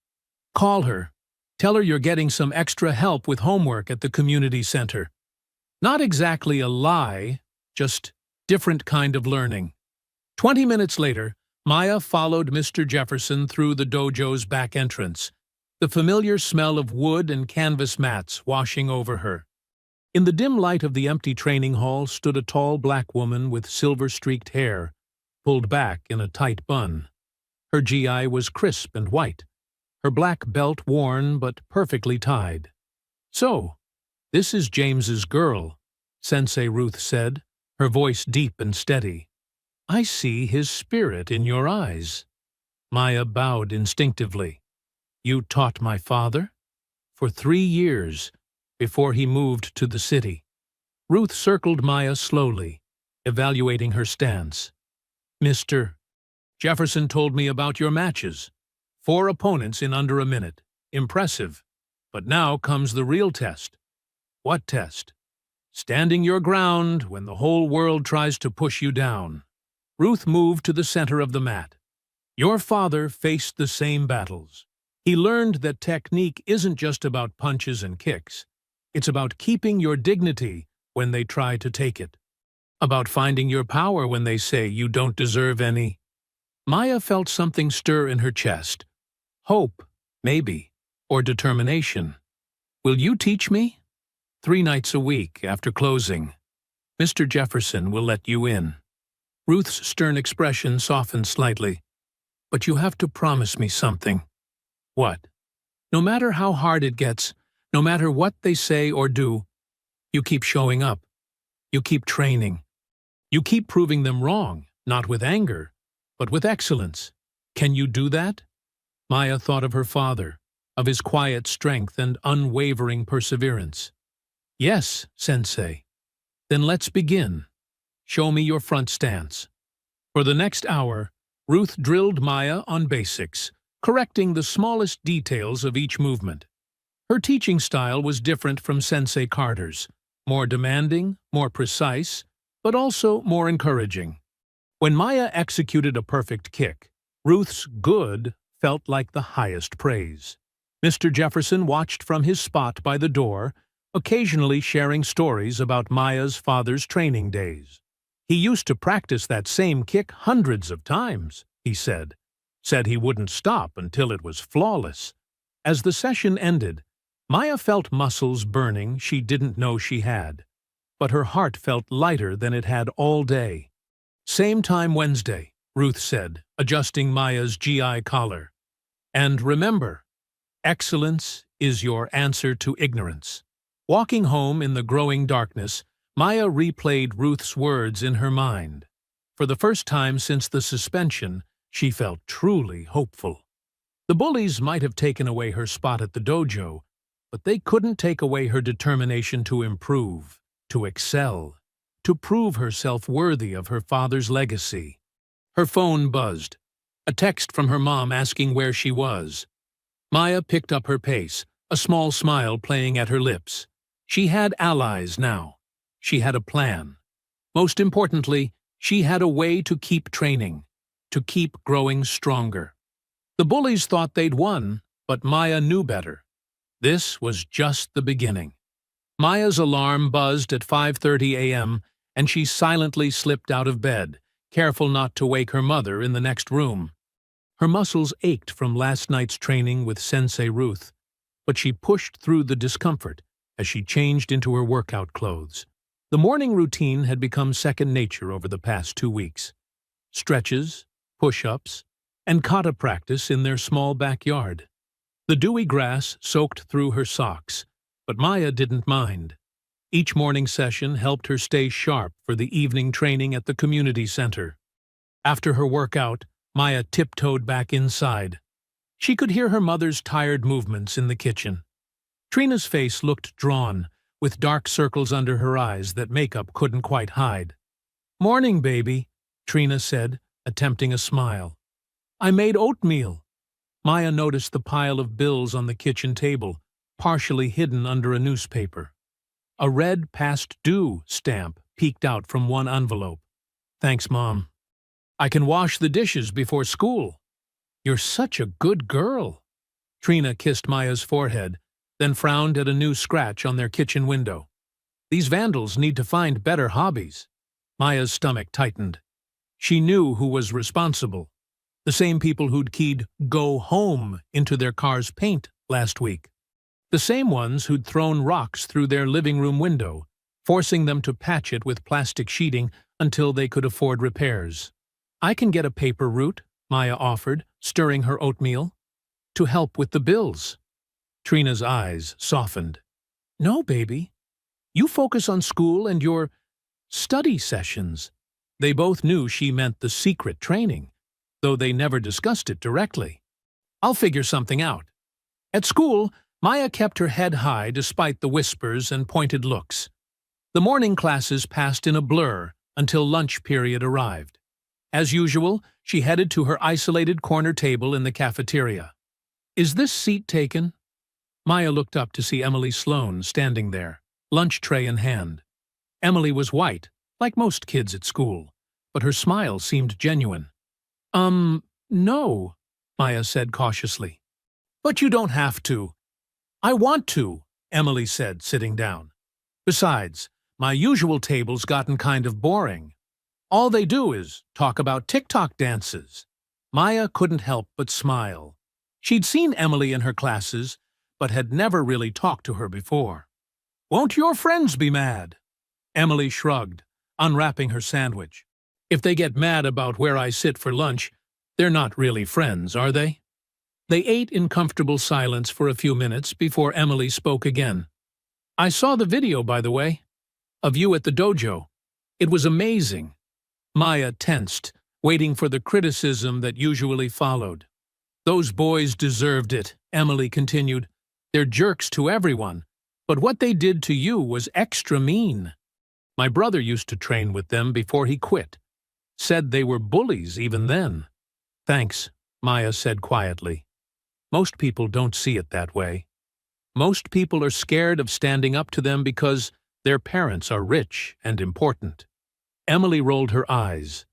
Call her. Tell her you're getting some extra help with homework at the community center. Not exactly a lie, just different kind of learning. 20 minutes later, Maya followed Mr. Jefferson through the dojo's back entrance, the familiar smell of wood and canvas mats washing over her. In the dim light of the empty training hall stood a tall black woman with silver-streaked hair, pulled back in a tight bun. Her GI was crisp and white, her black belt worn but perfectly tied. So, this is James's girl, Sensei Ruth said, her voice deep and steady. I see his spirit in your eyes. Maya bowed instinctively. You taught my father? For 3 years, before he moved to the city. Ruth circled Maya slowly, evaluating her stance. Mr. Jefferson told me about your matches. 4 opponents in under a minute. Impressive. But now comes the real test. What test? Standing your ground when the whole world tries to push you down. Ruth moved to the center of the mat. Your father faced the same battles. He learned that technique isn't just about punches and kicks. It's about keeping your dignity when they try to take it. About finding your power when they say you don't deserve any. Maya felt something stir in her chest. Hope, maybe, or determination. Will you teach me? 3 nights a week after closing. Mr. Jefferson will let you in. Ruth's stern expression softened slightly. But you have to promise me something. What? No matter how hard it gets, no matter what they say or do, you keep showing up. You keep training. You keep proving them wrong, not with anger, but with excellence. Can you do that? Maya thought of her father, of his quiet strength and unwavering perseverance. Yes, Sensei. Then let's begin. Show me your front stance. For the next hour, Ruth drilled Maya on basics, correcting the smallest details of each movement. Her teaching style was different from Sensei Carter's, more demanding, more precise, but also more encouraging. When Maya executed a perfect kick, Ruth's good felt like the highest praise. Mr. Jefferson watched from his spot by the door, occasionally sharing stories about Maya's father's training days. He used to practice that same kick hundreds of times, he said. Said he wouldn't stop until it was flawless. As the session ended, Maya felt muscles burning she didn't know she had, but her heart felt lighter than it had all day. Same time Wednesday, Ruth said, adjusting Maya's GI collar. And remember, excellence is your answer to ignorance. Walking home in the growing darkness, Maya replayed Ruth's words in her mind. For the first time since the suspension, she felt truly hopeful. The bullies might have taken away her spot at the dojo, but they couldn't take away her determination to improve, to excel, to prove herself worthy of her father's legacy. Her phone buzzed. A text from her mom asking where she was. Maya picked up her pace, a small smile playing at her lips. She had allies now. She had a plan. Most importantly, she had a way to keep training, to keep growing stronger. The bullies thought they'd won, but Maya knew better. This was just the beginning. Maya's alarm buzzed at 5:30 a.m., and she silently slipped out of bed, careful not to wake her mother in the next room. Her muscles ached from last night's training with Sensei Ruth, but she pushed through the discomfort as she changed into her workout clothes. The morning routine had become second nature over the past 2 weeks. Stretches, push-ups, and kata practice in their small backyard. The dewy grass soaked through her socks, but Maya didn't mind. Each morning session helped her stay sharp for the evening training at the community center. After her workout, Maya tiptoed back inside. She could hear her mother's tired movements in the kitchen. Trina's face looked drawn, with dark circles under her eyes that makeup couldn't quite hide. "Morning, baby," Trina said, attempting a smile. "I made oatmeal." Maya noticed the pile of bills on the kitchen table, partially hidden under a newspaper. A red past due stamp peeked out from one envelope. "Thanks, Mom. I can wash the dishes before school." "You're such a good girl." Trina kissed Maya's forehead, then frowned at a new scratch on their kitchen window. "These vandals need to find better hobbies." Maya's stomach tightened. She knew who was responsible. The same people who'd keyed "go home" into their car's paint last week. The same ones who'd thrown rocks through their living room window, forcing them to patch it with plastic sheeting until they could afford repairs. "I can get a paper route," Maya offered, stirring her oatmeal, "to help with the bills." Trina's eyes softened. "No, baby. You focus on school and your study sessions." They both knew she meant the secret training, though they never discussed it directly. "I'll figure something out." At school, Maya kept her head high despite the whispers and pointed looks. The morning classes passed in a blur until lunch period arrived. As usual, she headed to her isolated corner table in the cafeteria. "Is this seat taken?" Maya looked up to see Emily Sloan standing there, lunch tray in hand. Emily was white, like most kids at school, but her smile seemed genuine. No," Maya said cautiously. "But you don't have to." "I want to," Emily said, sitting down. "Besides, my usual table's gotten kind of boring. All they do is talk about TikTok dances." Maya couldn't help but smile. She'd seen Emily in her classes, but had never really talked to her before. "Won't your friends be mad?" Emily shrugged, unwrapping her sandwich. "If they get mad about where I sit for lunch, they're not really friends, are they?" They ate in comfortable silence for a few minutes before Emily spoke again. "I saw the video, by the way, of you at the dojo. It was amazing." Maya tensed, waiting for the criticism that usually followed. "Those boys deserved it," Emily continued. "They're jerks to everyone, but what they did to you was extra mean. My brother used to train with them before he quit. Said they were bullies even then." "Thanks," Maya said quietly. "Most people don't see it that way. Most people are scared of standing up to them because their parents are rich and important." Emily rolled her eyes.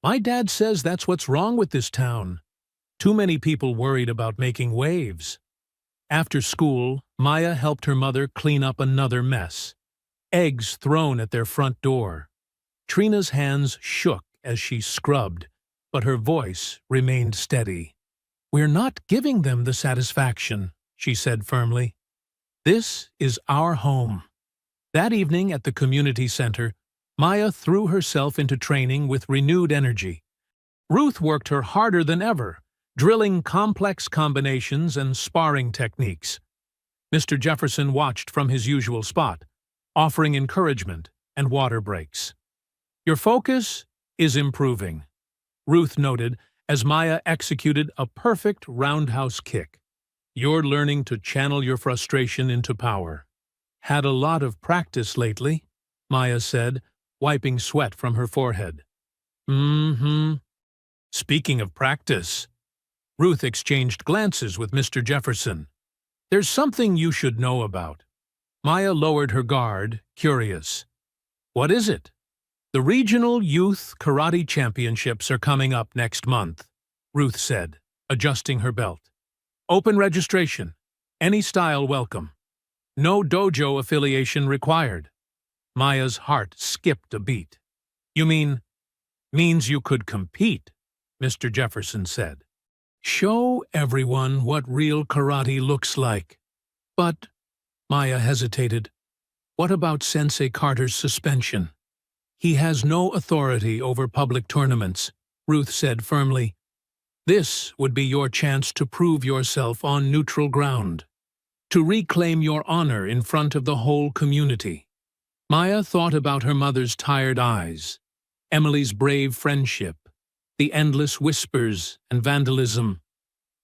"My dad says that's what's wrong with this town. Too many people worried about making waves." After school, Maya helped her mother clean up another mess. Eggs thrown at their front door. Trina's hands shook as she scrubbed, but her voice remained steady. "We're not giving them the satisfaction," she said firmly. "This is our home." That evening at the community center, Maya threw herself into training with renewed energy. Ruth worked her harder than ever, drilling complex combinations and sparring techniques. Mr. Jefferson watched from his usual spot, offering encouragement and water breaks. "Your focus is improving," Ruth noted as Maya executed a perfect roundhouse kick. "You're learning to channel your frustration into power." "Had a lot of practice lately," Maya said, wiping sweat from her forehead. Speaking of practice," Ruth exchanged glances with Mr. Jefferson. "There's something you should know about." Maya lowered her guard, curious. "What is it?" "The Regional Youth Karate Championships are coming up next month," Ruth said, adjusting her belt. "Open registration. Any style welcome. No dojo affiliation required." Maya's heart skipped a beat. "You means you could compete," Mr. Jefferson said. "Show everyone what real karate looks like." "But," Maya hesitated, "what about Sensei Carter's suspension?" "He has no authority over public tournaments," Ruth said firmly. "This would be your chance to prove yourself on neutral ground, to reclaim your honor in front of the whole community." Maya thought about her mother's tired eyes, Emily's brave friendship, the endless whispers and vandalism.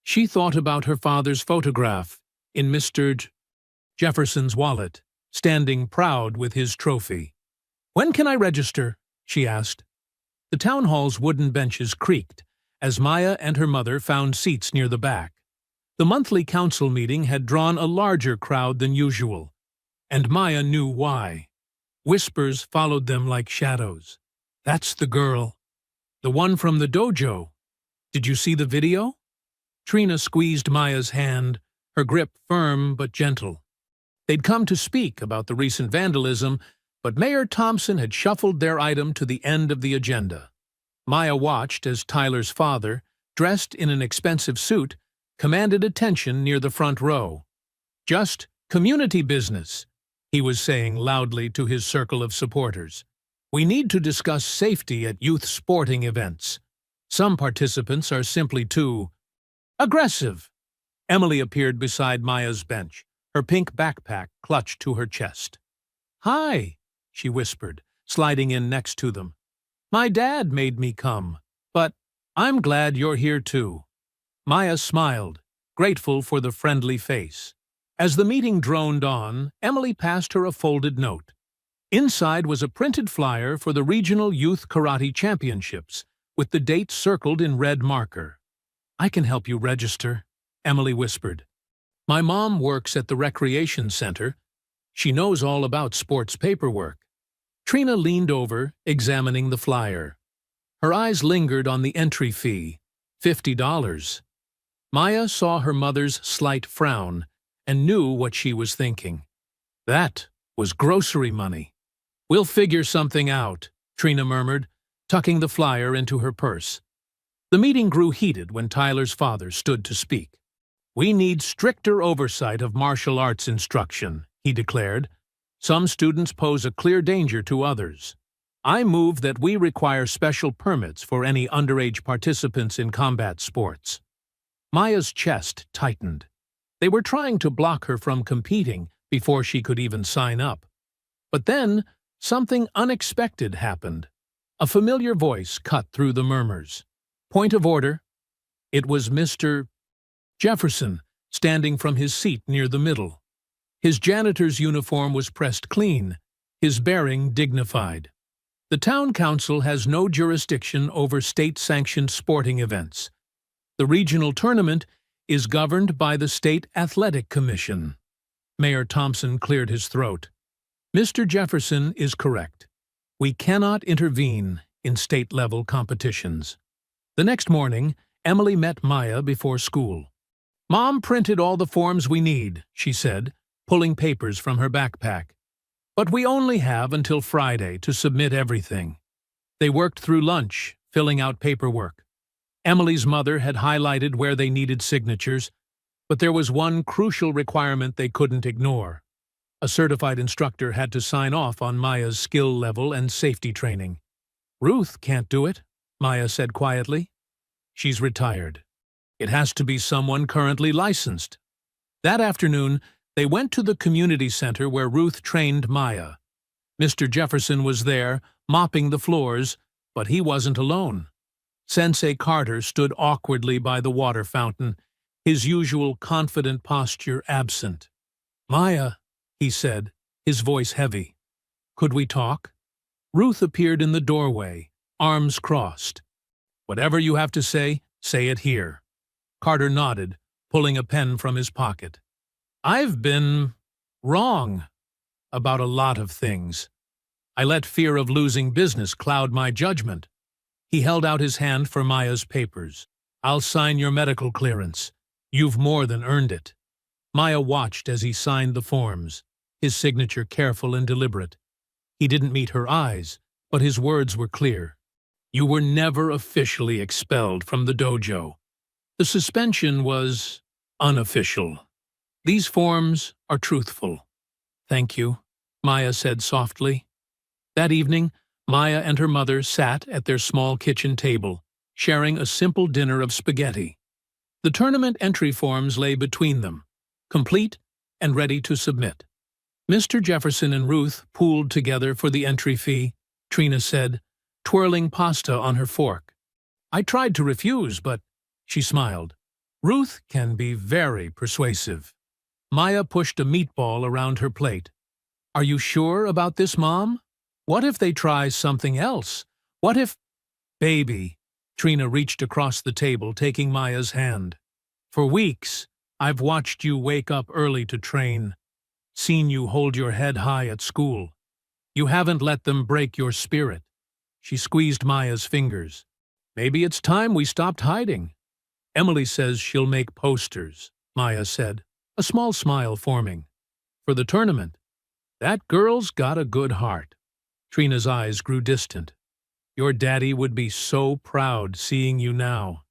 She thought about her father's photograph in Mr. Jefferson's wallet, standing proud with his trophy. "When can I register?" she asked. The town hall's wooden benches creaked as Maya and her mother found seats near the back. The monthly council meeting had drawn a larger crowd than usual, and Maya knew why. Whispers followed them like shadows. "That's the girl. The one from the dojo. Did you see the video?" Trina squeezed Maya's hand, her grip firm but gentle. They'd come to speak about the recent vandalism, but Mayor Thompson had shuffled their item to the end of the agenda. Maya watched as Tyler's father, dressed in an expensive suit, commanded attention near the front row. "Just community business," he was saying loudly to his circle of supporters. "We need to discuss safety at youth sporting events. Some participants are simply too aggressive." Emily appeared beside Maya's bench, her pink backpack clutched to her chest. "Hi," she whispered, sliding in next to them. "My dad made me come, but I'm glad you're here too." Maya smiled, grateful for the friendly face. As the meeting droned on, Emily passed her a folded note. Inside was a printed flyer for the Regional Youth Karate Championships, with the date circled in red marker. "I can help you register," Emily whispered. "My mom works at the recreation center. She knows all about sports paperwork." Trina leaned over, examining the flyer. Her eyes lingered on the entry fee, $50. Maya saw her mother's slight frown and knew what she was thinking. That was grocery money. "We'll figure something out," Trina murmured, tucking the flyer into her purse. The meeting grew heated when Tyler's father stood to speak. "We need stricter oversight of martial arts instruction," he declared. "Some students pose a clear danger to others. I move that we require special permits for any underage participants in combat sports." Maya's chest tightened. They were trying to block her from competing before she could even sign up. But then, something unexpected happened. A familiar voice cut through the murmurs. "Point of order." It was Mr. Jefferson, standing from his seat near the middle. His janitor's uniform was pressed clean, his bearing dignified. "The town council has no jurisdiction over state-sanctioned sporting events. The regional tournament is governed by the State Athletic Commission." Mayor Thompson cleared his throat. "Mr. Jefferson is correct. We cannot intervene in state-level competitions." The next morning, Emily met Maya before school. "Mom printed all the forms we need," she said, pulling papers from her backpack. "But we only have until Friday to submit everything." They worked through lunch, filling out paperwork. Emily's mother had highlighted where they needed signatures, but there was one crucial requirement they couldn't ignore. A certified instructor had to sign off on Maya's skill level and safety training. "Ruth can't do it," Maya said quietly. "She's retired. It has to be someone currently licensed." That afternoon, they went to the community center where Ruth trained Maya. Mr. Jefferson was there, mopping the floors, but he wasn't alone. Sensei Carter stood awkwardly by the water fountain, his usual confident posture absent. "Maya," he said, his voice heavy. "Could we talk?" Ruth appeared in the doorway, arms crossed. "Whatever you have to say it here." Carter nodded, pulling a pen from his pocket. "I've been wrong about a lot of things. I let fear of losing business cloud my judgment." He held out his hand for Maya's papers. "I'll sign your medical clearance. You've more than earned it." Maya watched as he signed the forms, his signature careful and deliberate. He didn't meet her eyes, but his words were clear. "You were never officially expelled from the dojo. The suspension was unofficial. These forms are truthful." "Thank you," Maya said softly. That evening, Maya and her mother sat at their small kitchen table, sharing a simple dinner of spaghetti. The tournament entry forms lay between them, complete and ready to submit. Mr. Jefferson and Ruth pooled together for the entry fee, Trina said, twirling pasta on her fork. I tried to refuse, but she smiled. Ruth can be very persuasive. Maya pushed a meatball around her plate. Are you sure about this, Mom? What if they try something else? What if… Baby, Trina reached across the table, taking Maya's hand. For weeks, I've watched you wake up early to train, seen you hold your head high at school. You haven't let them break your spirit. She squeezed Maya's fingers. Maybe it's time we stopped hiding. Emily says she'll make posters, Maya said, a small smile forming. For the tournament. That girl's got a good heart. Trina's eyes grew distant. Your daddy would be so proud seeing you now.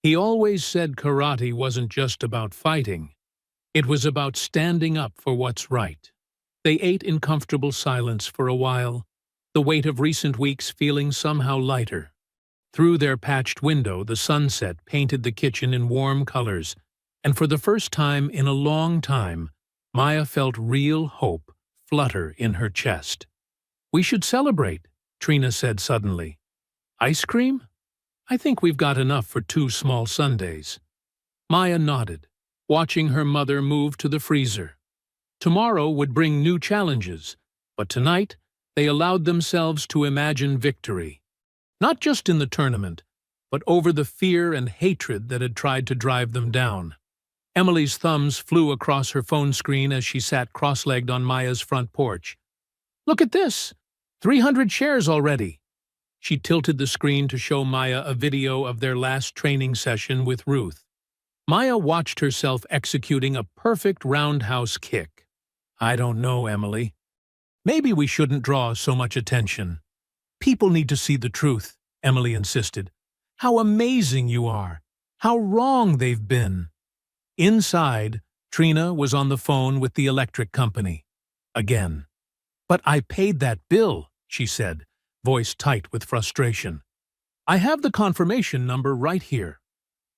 He always said karate wasn't just about fighting. It was about standing up for what's right. They ate in comfortable silence for a while, the weight of recent weeks feeling somehow lighter. Through their patched window, the sunset painted the kitchen in warm colors, and for the first time in a long time, Maya felt real hope flutter in her chest. We should celebrate, Trina said suddenly. Ice cream? I think we've got enough for 2 small sundaes. Maya nodded, watching her mother move to the freezer. Tomorrow would bring new challenges, but tonight they allowed themselves to imagine victory. Not just in the tournament, but over the fear and hatred that had tried to drive them down. Emily's thumbs flew across her phone screen as she sat cross-legged on Maya's front porch. Look at this! 300 shares already! She tilted the screen to show Maya a video of their last training session with Ruth. Maya watched herself executing a perfect roundhouse kick. I don't know, Emily. Maybe we shouldn't draw so much attention. People need to see the truth, Emily insisted. How amazing you are! How wrong they've been! Inside, Trina was on the phone with the electric company. Again. But I paid that bill, she said, voice tight with frustration. I have the confirmation number right here.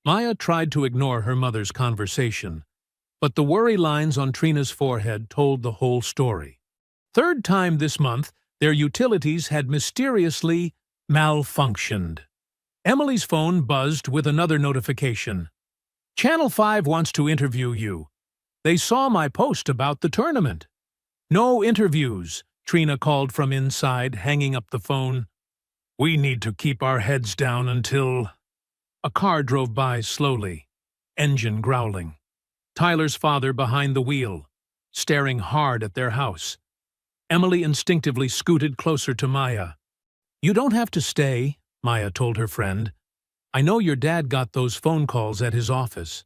Maya tried to ignore her mother's conversation, but the worry lines on Trina's forehead told the whole story. 3rd time this month, their utilities had mysteriously malfunctioned. Emily's phone buzzed with another notification. Channel 5 wants to interview you. They saw my post about the tournament. No interviews, Trina called from inside, hanging up the phone. We need to keep our heads down until… A car drove by slowly, engine growling. Tyler's father behind the wheel, staring hard at their house. Emily instinctively scooted closer to Maya. You don't have to stay, Maya told her friend. I know your dad got those phone calls at his office.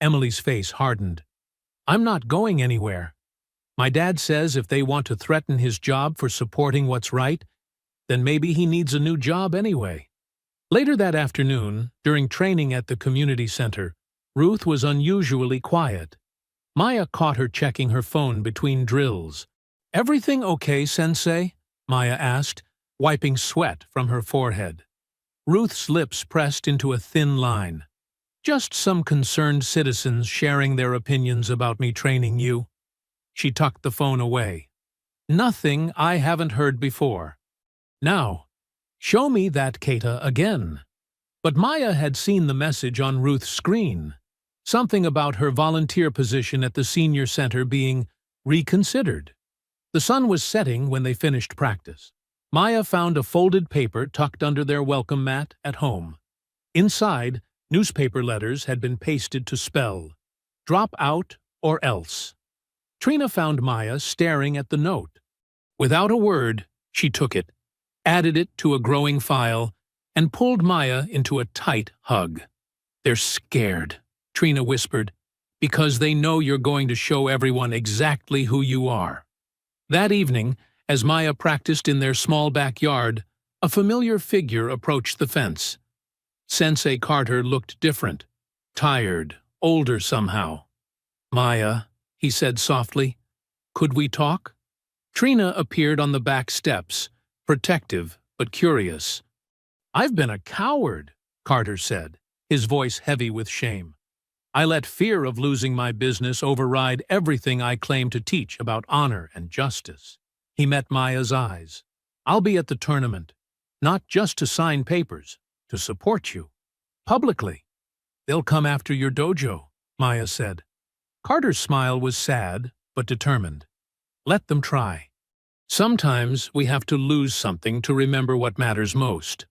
Emily's face hardened. I'm not going anywhere. My dad says if they want to threaten his job for supporting what's right, then maybe he needs a new job anyway. Later that afternoon, during training at the community center, Ruth was unusually quiet. Maya caught her checking her phone between drills. Everything okay, Sensei? Maya asked, wiping sweat from her forehead. Ruth's lips pressed into a thin line. Just some concerned citizens sharing their opinions about me training you. She tucked the phone away. Nothing I haven't heard before. Now, show me that Kata again. But Maya had seen the message on Ruth's screen. Something about her volunteer position at the senior center being reconsidered. The sun was setting when they finished practice. Maya found a folded paper tucked under their welcome mat at home. Inside, newspaper letters had been pasted to spell, drop out or else. Trina found Maya staring at the note. Without a word, she took it, added it to a growing file, and pulled Maya into a tight hug. They're scared, Trina whispered, because they know you're going to show everyone exactly who you are. That evening, as Maya practiced in their small backyard, a familiar figure approached the fence. Sensei Carter looked different, tired, older somehow. Maya, he said softly, could we talk? Trina appeared on the back steps, protective but curious. I've been a coward, Carter said, his voice heavy with shame. I let fear of losing my business override everything I claim to teach about honor and justice. He met Maya's eyes. I'll be at the tournament, not just to sign papers, to support you. Publicly. They'll come after your dojo, Maya said. Carter's smile was sad, but determined. Let them try. Sometimes we have to lose something to remember what matters most.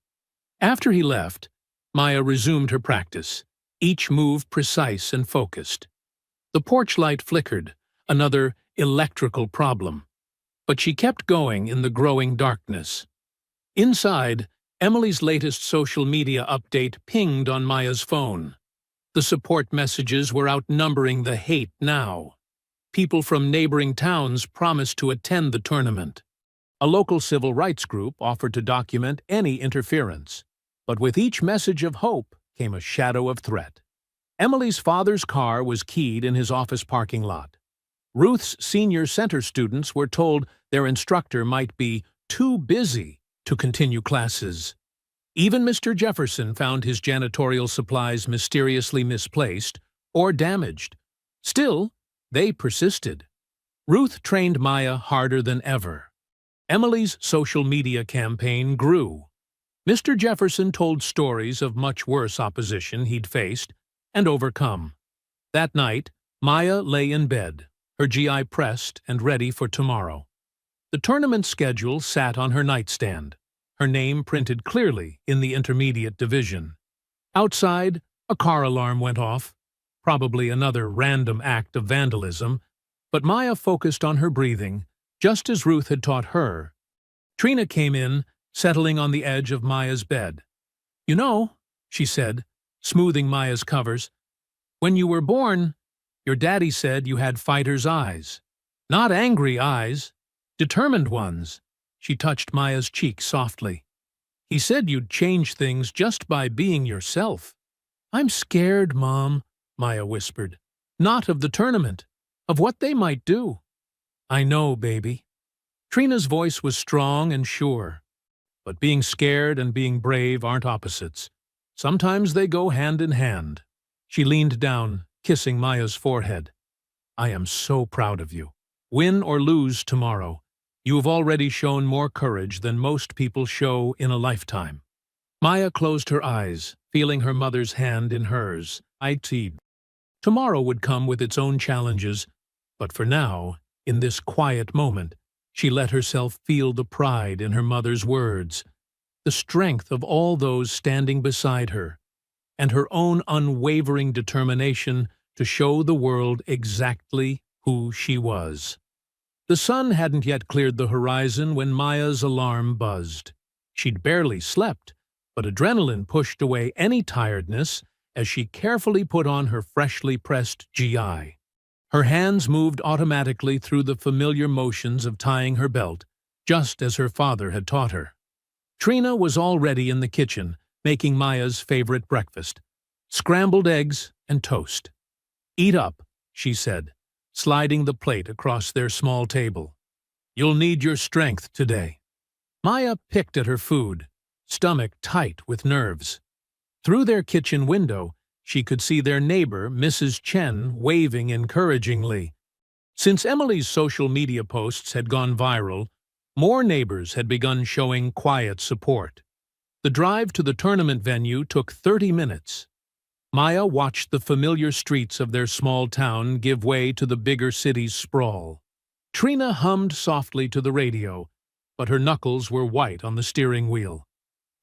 After he left, Maya resumed her practice, each move precise and focused. The porch light flickered, another electrical problem. But she kept going in the growing darkness. Inside, Emily's latest social media update pinged on Maya's phone. The support messages were outnumbering the hate now. People from neighboring towns promised to attend the tournament. A local civil rights group offered to document any interference. But with each message of hope came a shadow of threat. Emily's father's car was keyed in his office parking lot. Ruth's senior center students were told their instructor might be too busy to continue classes. Even Mr. Jefferson found his janitorial supplies mysteriously misplaced or damaged. Still, they persisted. Ruth trained Maya harder than ever. Emily's social media campaign grew. Mr. Jefferson told stories of much worse opposition he'd faced and overcome. That night, Maya lay in bed, her GI pressed and ready for tomorrow. The tournament schedule sat on her nightstand, her name printed clearly in the intermediate division. Outside, a car alarm went off, probably another random act of vandalism, but Maya focused on her breathing, just as Ruth had taught her. Trina came in, settling on the edge of Maya's bed. "You know," she said, smoothing Maya's covers, "when you were born, your daddy said you had fighter's eyes. Not angry eyes, determined ones." She touched Maya's cheek softly. "He said you'd change things just by being yourself." "I'm scared, Mom," Maya whispered. "Not of the tournament, of what they might do." "I know, baby." Trina's voice was strong and sure. But being scared and being brave aren't opposites. Sometimes they go hand in hand. She leaned down, kissing Maya's forehead. "I am so proud of you. Win or lose tomorrow, you have already shown more courage than most people show in a lifetime." Maya closed her eyes, feeling her mother's hand in hers. Tomorrow would come with its own challenges, but for now, in this quiet moment, she let herself feel the pride in her mother's words, the strength of all those standing beside her, and her own unwavering determination to show the world exactly who she was. The sun hadn't yet cleared the horizon when Maya's alarm buzzed. She'd barely slept, but adrenaline pushed away any tiredness as she carefully put on her freshly pressed GI. Her hands moved automatically through the familiar motions of tying her belt, just as her father had taught her. Trina was already in the kitchen, making Maya's favorite breakfast, scrambled eggs and toast. "Eat up," she said, sliding the plate across their small table. "You'll need your strength today." Maya picked at her food, stomach tight with nerves. Through their kitchen window, she could see their neighbor, Mrs. Chen, waving encouragingly. Since Emily's social media posts had gone viral, more neighbors had begun showing quiet support. The drive to the tournament venue took 30 minutes. Maya watched the familiar streets of their small town give way to the bigger city's sprawl. Trina hummed softly to the radio, but her knuckles were white on the steering wheel.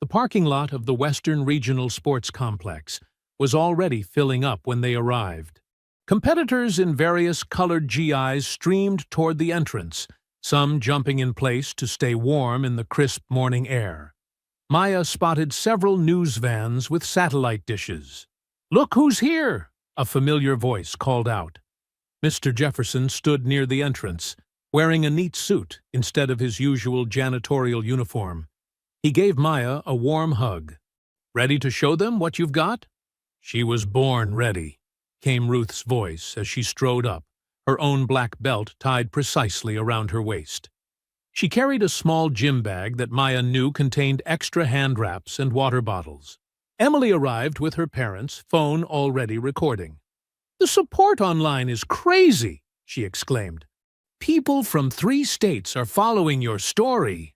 The parking lot of the Western Regional Sports Complex was already filling up when they arrived. Competitors in various colored GIs streamed toward the entrance, some jumping in place to stay warm in the crisp morning air. Maya spotted several news vans with satellite dishes. "Look who's here!" a familiar voice called out. Mr. Jefferson stood near the entrance, wearing a neat suit instead of his usual janitorial uniform. He gave Maya a warm hug. "Ready to show them what you've got?" "She was born ready," came Ruth's voice as she strode up, her own black belt tied precisely around her waist. She carried a small gym bag that Maya knew contained extra hand wraps and water bottles. Emily arrived with her parents, phone already recording. "The support online is crazy," she exclaimed. "People from 3 states are following your story."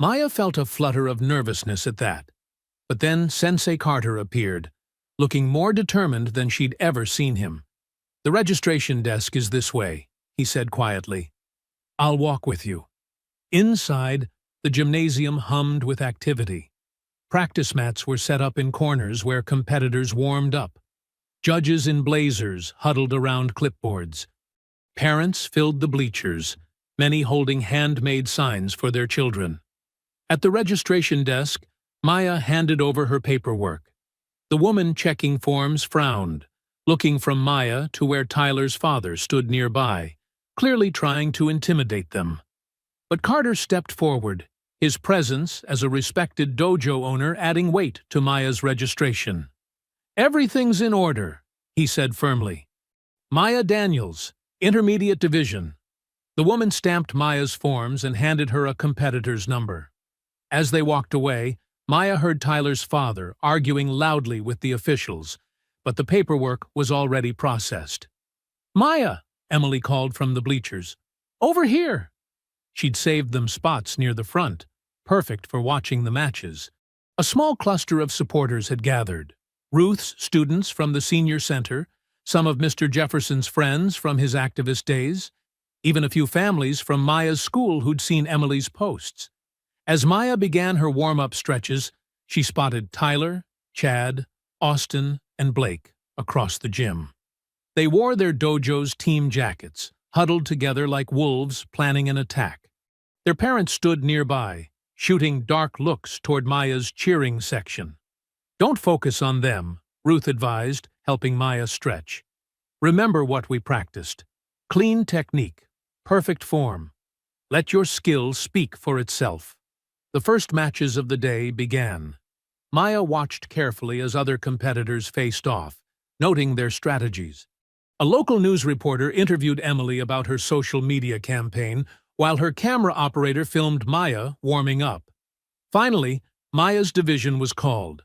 Maya felt a flutter of nervousness at that, But then Sensei Carter appeared, looking more determined than she'd ever seen him. "The registration desk is this way," he said quietly. "I'll walk with you." Inside, the gymnasium hummed with activity. Practice mats were set up in corners where competitors warmed up. Judges in blazers huddled around clipboards. Parents filled the bleachers, many holding handmade signs for their children. At the registration desk, Maya handed over her paperwork. The woman checking forms frowned, looking from Maya to where Tyler's father stood nearby, clearly trying to intimidate them. But Carter stepped forward, his presence as a respected dojo owner adding weight to Maya's registration. "Everything's in order," he said firmly. "Maya Daniels, Intermediate Division." The woman stamped Maya's forms and handed her a competitor's number. As they walked away, Maya heard Tyler's father arguing loudly with the officials, but the paperwork was already processed. "Maya," Emily called from the bleachers. "Over here." She'd saved them spots near the front, perfect for watching the matches. A small cluster of supporters had gathered. Ruth's students from the senior center, some of Mr. Jefferson's friends from his activist days, even a few families from Maya's school who'd seen Emily's posts. As Maya began her warm-up stretches, she spotted Tyler, Chad, Austin, and Blake across the gym. They wore their dojo's team jackets, huddled together like wolves planning an attack. Their parents stood nearby, shooting dark looks toward Maya's cheering section. "Don't focus on them," Ruth advised, helping Maya stretch. "Remember what we practiced. Clean technique, perfect form. Let your skill speak for itself." The first matches of the day began. Maya watched carefully as other competitors faced off, noting their strategies. A local news reporter interviewed Emily about her social media campaign, while her camera operator filmed Maya warming up. Finally, Maya's division was called.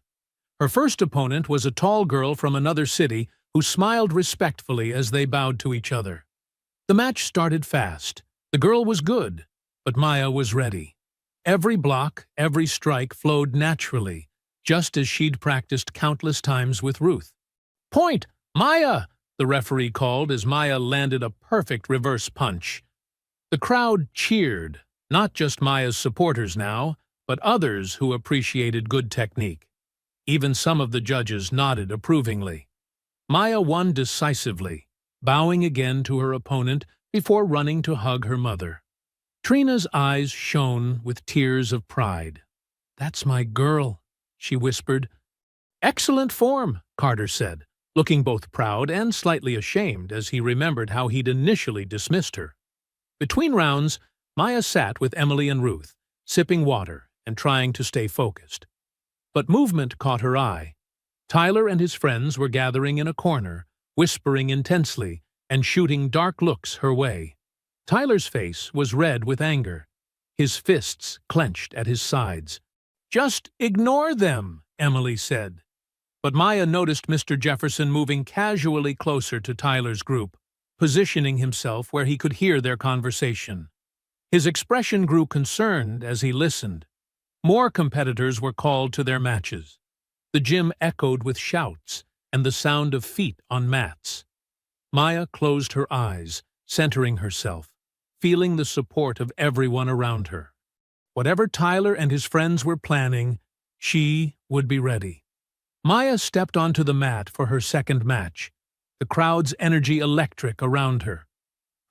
Her first opponent was a tall girl from another city who smiled respectfully as they bowed to each other. The match started fast. The girl was good, but Maya was ready. Every block, every strike flowed naturally, just as she'd practiced countless times with Ruth. "Point, Maya!" the referee called as Maya landed a perfect reverse punch. The crowd cheered, not just Maya's supporters now, but others who appreciated good technique. Even some of the judges nodded approvingly. Maya won decisively, bowing again to her opponent before running to hug her mother. Trina's eyes shone with tears of pride. "That's my girl," she whispered. "Excellent form," Carter said, looking both proud and slightly ashamed as he remembered how he'd initially dismissed her. Between rounds, Maya sat with Emily and Ruth, sipping water and trying to stay focused. But movement caught her eye. Tyler and his friends were gathering in a corner, whispering intensely and shooting dark looks her way. Tyler's face was red with anger, his fists clenched at his sides. "Just ignore them," Emily said. But Maya noticed Mr. Jefferson moving casually closer to Tyler's group, positioning himself where he could hear their conversation. His expression grew concerned as he listened. More competitors were called to their matches. The gym echoed with shouts and the sound of feet on mats. Maya closed her eyes, centering herself, feeling the support of everyone around her. Whatever Tyler and his friends were planning, she would be ready. Maya stepped onto the mat for her second match, the crowd's energy electric around her.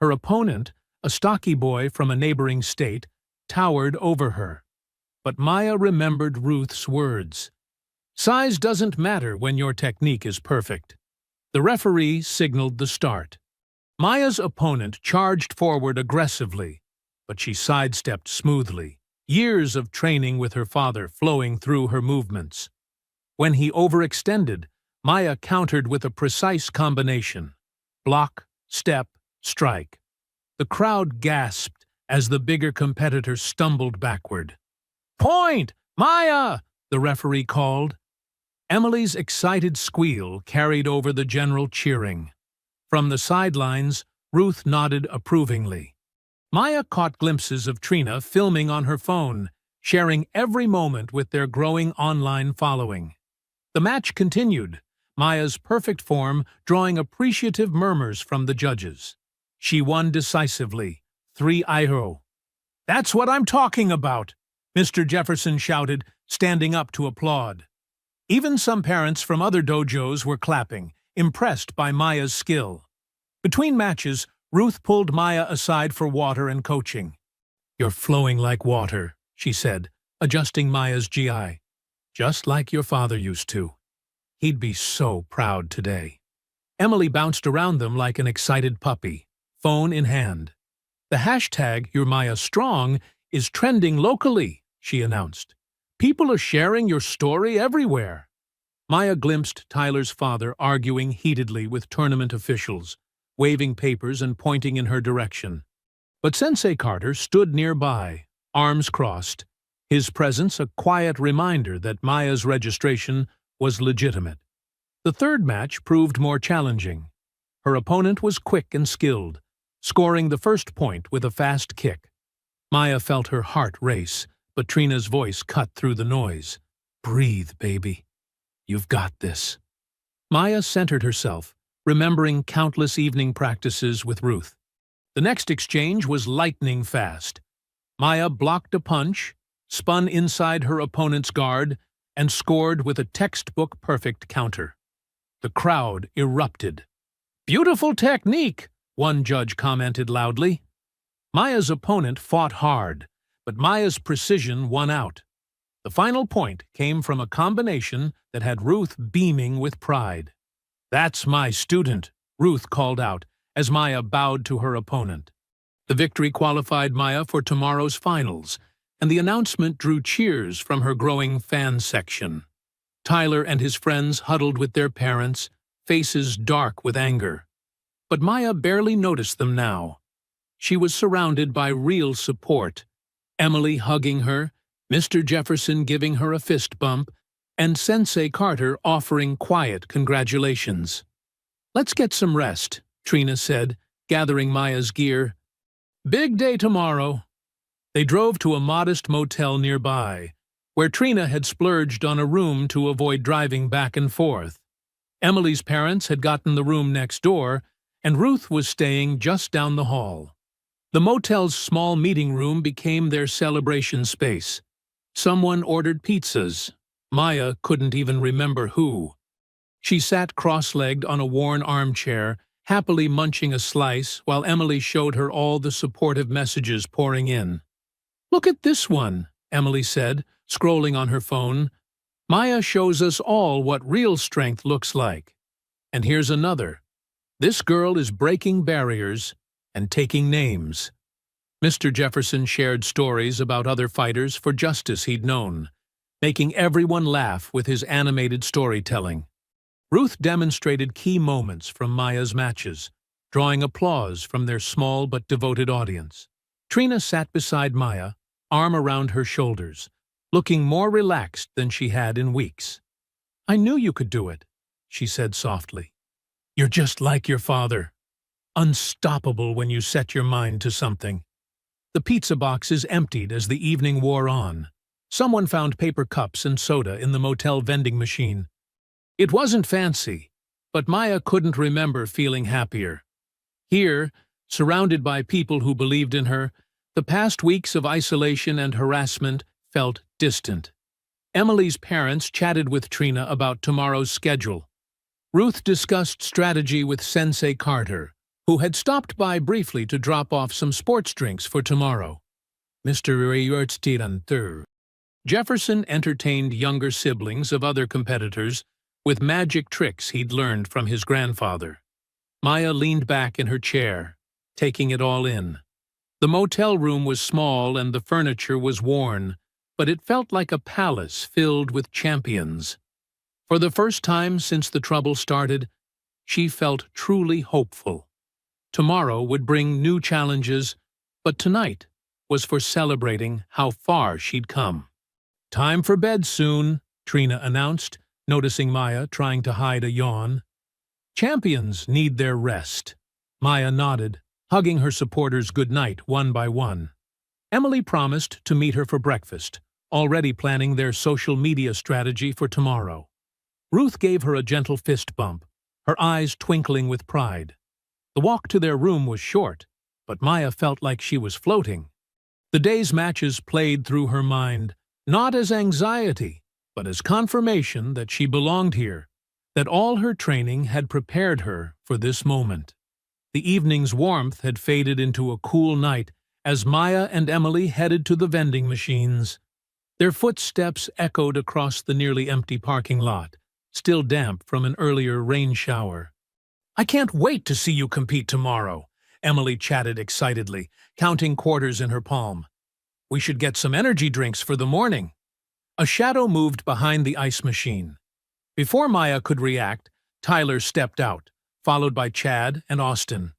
Her opponent, a stocky boy from a neighboring state, towered over her. But Maya remembered Ruth's words. "Size doesn't matter when your technique is perfect." The referee signaled the start. Maya's opponent charged forward aggressively, but she sidestepped smoothly, years of training with her father flowing through her movements. When he overextended, Maya countered with a precise combination: block, step, strike. The crowd gasped as the bigger competitor stumbled backward. "Point, Maya!" the referee called. Emily's excited squeal carried over the general cheering. From the sidelines, Ruth nodded approvingly. Maya caught glimpses of Trina filming on her phone, sharing every moment with their growing online following. The match continued, Maya's perfect form drawing appreciative murmurs from the judges. She won decisively, 3-0. "That's what I'm talking about," Mr. Jefferson shouted, standing up to applaud. Even some parents from other dojos were clapping, impressed by Maya's skill. Between matches, Ruth pulled Maya aside for water and coaching. "You're flowing like water," she said, adjusting Maya's GI. "Just like your father used to. He'd be so proud today." Emily bounced around them like an excited puppy, phone in hand. "The hashtag #YourMayaStrong is trending locally," she announced. "People are sharing your story everywhere." Maya glimpsed Tyler's father arguing heatedly with tournament officials, waving papers and pointing in her direction. But Sensei Carter stood nearby, arms crossed, his presence a quiet reminder that Maya's registration was legitimate. The third match proved more challenging. Her opponent was quick and skilled, scoring the first point with a fast kick. Maya felt her heart race, but Trina's voice cut through the noise. "Breathe, baby. You've got this." Maya centered herself, remembering countless evening practices with Ruth. The next exchange was lightning fast. Maya blocked a punch, spun inside her opponent's guard, and scored with a textbook-perfect counter. The crowd erupted. "Beautiful technique," one judge commented loudly. Maya's opponent fought hard, but Maya's precision won out. The final point came from a combination that had Ruth beaming with pride. "That's my student," Ruth called out as Maya bowed to her opponent. The victory qualified Maya for tomorrow's finals, and the announcement drew cheers from her growing fan section. Tyler and his friends huddled with their parents, faces dark with anger. But Maya barely noticed them now. She was surrounded by real support, Emily hugging her, Mr. Jefferson giving her a fist bump, and Sensei Carter offering quiet congratulations. "Let's get some rest," Trina said, gathering Maya's gear. "Big day tomorrow." They drove to a modest motel nearby, where Trina had splurged on a room to avoid driving back and forth. Emily's parents had gotten the room next door, and Ruth was staying just down the hall. The motel's small meeting room became their celebration space. Someone ordered pizzas. Maya couldn't even remember who. She sat cross-legged on a worn armchair, happily munching a slice while Emily showed her all the supportive messages pouring in. "Look at this one," Emily said, scrolling on her phone. "Maya shows us all what real strength looks like. And here's another. This girl is breaking barriers and taking names." Mr. Jefferson shared stories about other fighters for justice he'd known, making everyone laugh with his animated storytelling. Ruth demonstrated key moments from Maya's matches, drawing applause from their small but devoted audience. Trina sat beside Maya, arm around her shoulders, looking more relaxed than she had in weeks. "I knew you could do it," she said softly. "You're just like your father. Unstoppable when you set your mind to something." The pizza boxes emptied as the evening wore on. Someone found paper cups and soda in the motel vending machine. It wasn't fancy, but Maya couldn't remember feeling happier. Here, surrounded by people who believed in her, the past weeks of isolation and harassment felt distant. Emily's parents chatted with Trina about tomorrow's schedule. Ruth discussed strategy with Sensei Carter, who had stopped by briefly to drop off some sports drinks for tomorrow. Mr. Jefferson entertained younger siblings of other competitors with magic tricks he'd learned from his grandfather. Maya leaned back in her chair, taking it all in. The motel room was small and the furniture was worn, but it felt like a palace filled with champions. For the first time since the trouble started, she felt truly hopeful. Tomorrow would bring new challenges, but tonight was for celebrating how far she'd come. "Time for bed soon," Trina announced, noticing Maya trying to hide a yawn. "Champions need their rest." Maya nodded, hugging her supporters goodnight one by one. Emily promised to meet her for breakfast, already planning their social media strategy for tomorrow. Ruth gave her a gentle fist bump, her eyes twinkling with pride. The walk to their room was short, but Maya felt like she was floating. The day's matches played through her mind, not as anxiety, but as confirmation that she belonged here, that all her training had prepared her for this moment. The evening's warmth had faded into a cool night as Maya and Emily headed to the vending machines. Their footsteps echoed across the nearly empty parking lot, still damp from an earlier rain shower. "I can't wait to see you compete tomorrow," Emily chatted excitedly, counting quarters in her palm. "We should get some energy drinks for the morning." A shadow moved behind the ice machine. Before Maya could react, Tyler stepped out, followed by Chad and Austin.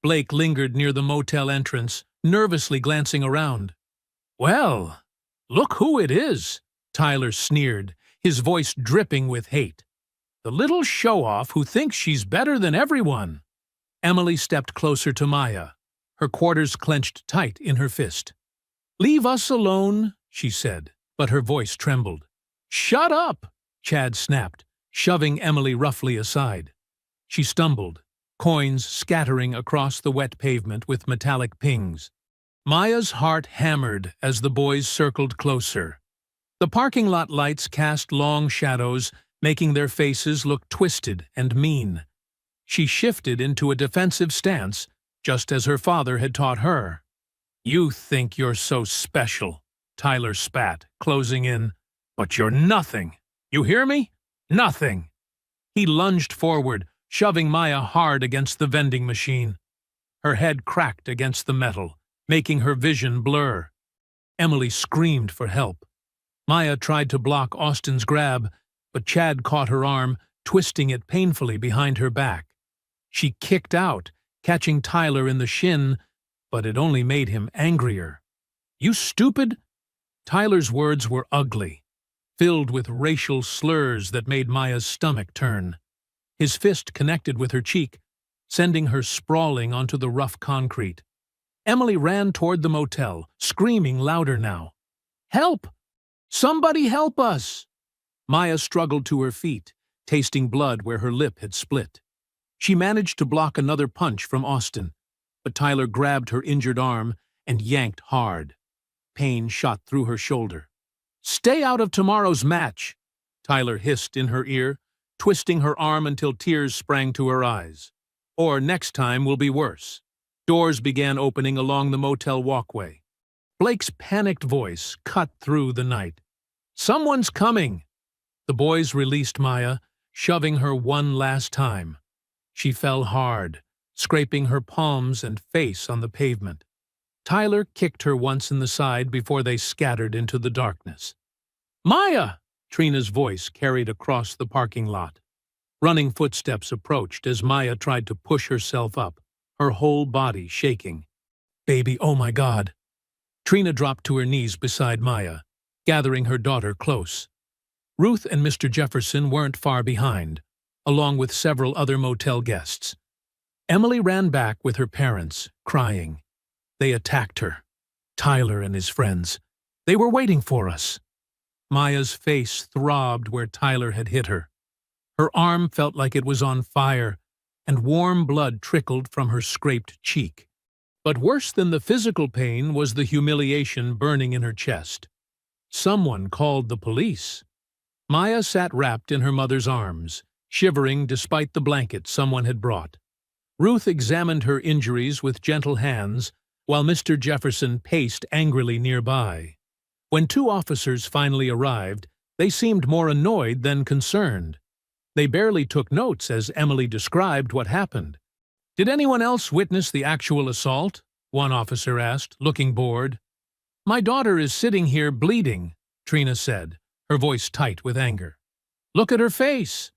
Blake lingered near the motel entrance, nervously glancing around. "Well, look who it is," Tyler sneered, his voice dripping with hate. "The little show-off who thinks she's better than everyone." Emily stepped closer to Maya, her quarters clenched tight in her fist. "Leave us alone," she said, but her voice trembled. "Shut up!" Chad snapped, shoving Emily roughly aside. She stumbled, coins scattering across the wet pavement with metallic pings. Maya's heart hammered as the boys circled closer. The parking lot lights cast long shadows, making their faces look twisted and mean. She shifted into a defensive stance, just as her father had taught her. "You think you're so special," Tyler spat, closing in. "But you're nothing. You hear me? Nothing." He lunged forward, shoving Maya hard against the vending machine. Her head cracked against the metal, making her vision blur. Emily screamed for help. Maya tried to block Austin's grab, but Chad caught her arm, twisting it painfully behind her back. She kicked out, catching Tyler in the shin, but it only made him angrier. "You stupid!" Tyler's words were ugly, filled with racial slurs that made Maya's stomach turn. His fist connected with her cheek, sending her sprawling onto the rough concrete. Emily ran toward the motel, screaming louder now. "Help! Somebody help us!" Maya struggled to her feet, tasting blood where her lip had split. She managed to block another punch from Austin, but Tyler grabbed her injured arm and yanked hard. Pain shot through her shoulder. "Stay out of tomorrow's match," Tyler hissed in her ear, twisting her arm until tears sprang to her eyes. "Or next time will be worse." Doors began opening along the motel walkway. Blake's panicked voice cut through the night. "Someone's coming!" The boys released Maya, shoving her one last time. She fell hard, scraping her palms and face on the pavement. Tyler kicked her once in the side before they scattered into the darkness. "Maya!" Trina's voice carried across the parking lot. Running footsteps approached as Maya tried to push herself up, her whole body shaking. "Baby, oh my God!" Trina dropped to her knees beside Maya, gathering her daughter close. Ruth and Mr. Jefferson weren't far behind, along with several other motel guests. Emily ran back with her parents, crying. They attacked her. Tyler and his friends. They were waiting for us. Maya's face throbbed where Tyler had hit her. Her arm felt like it was on fire, and warm blood trickled from her scraped cheek. But worse than the physical pain was the humiliation burning in her chest. Someone called the police. Maya sat wrapped in her mother's arms, shivering despite the blanket someone had brought. Ruth examined her injuries with gentle hands, while Mr. Jefferson paced angrily nearby. When two officers finally arrived, they seemed more annoyed than concerned. They barely took notes as Emily described what happened. "Did anyone else witness the actual assault?" one officer asked, looking bored. "My daughter is sitting here bleeding," Trina said, her voice tight with anger. "Look at her face."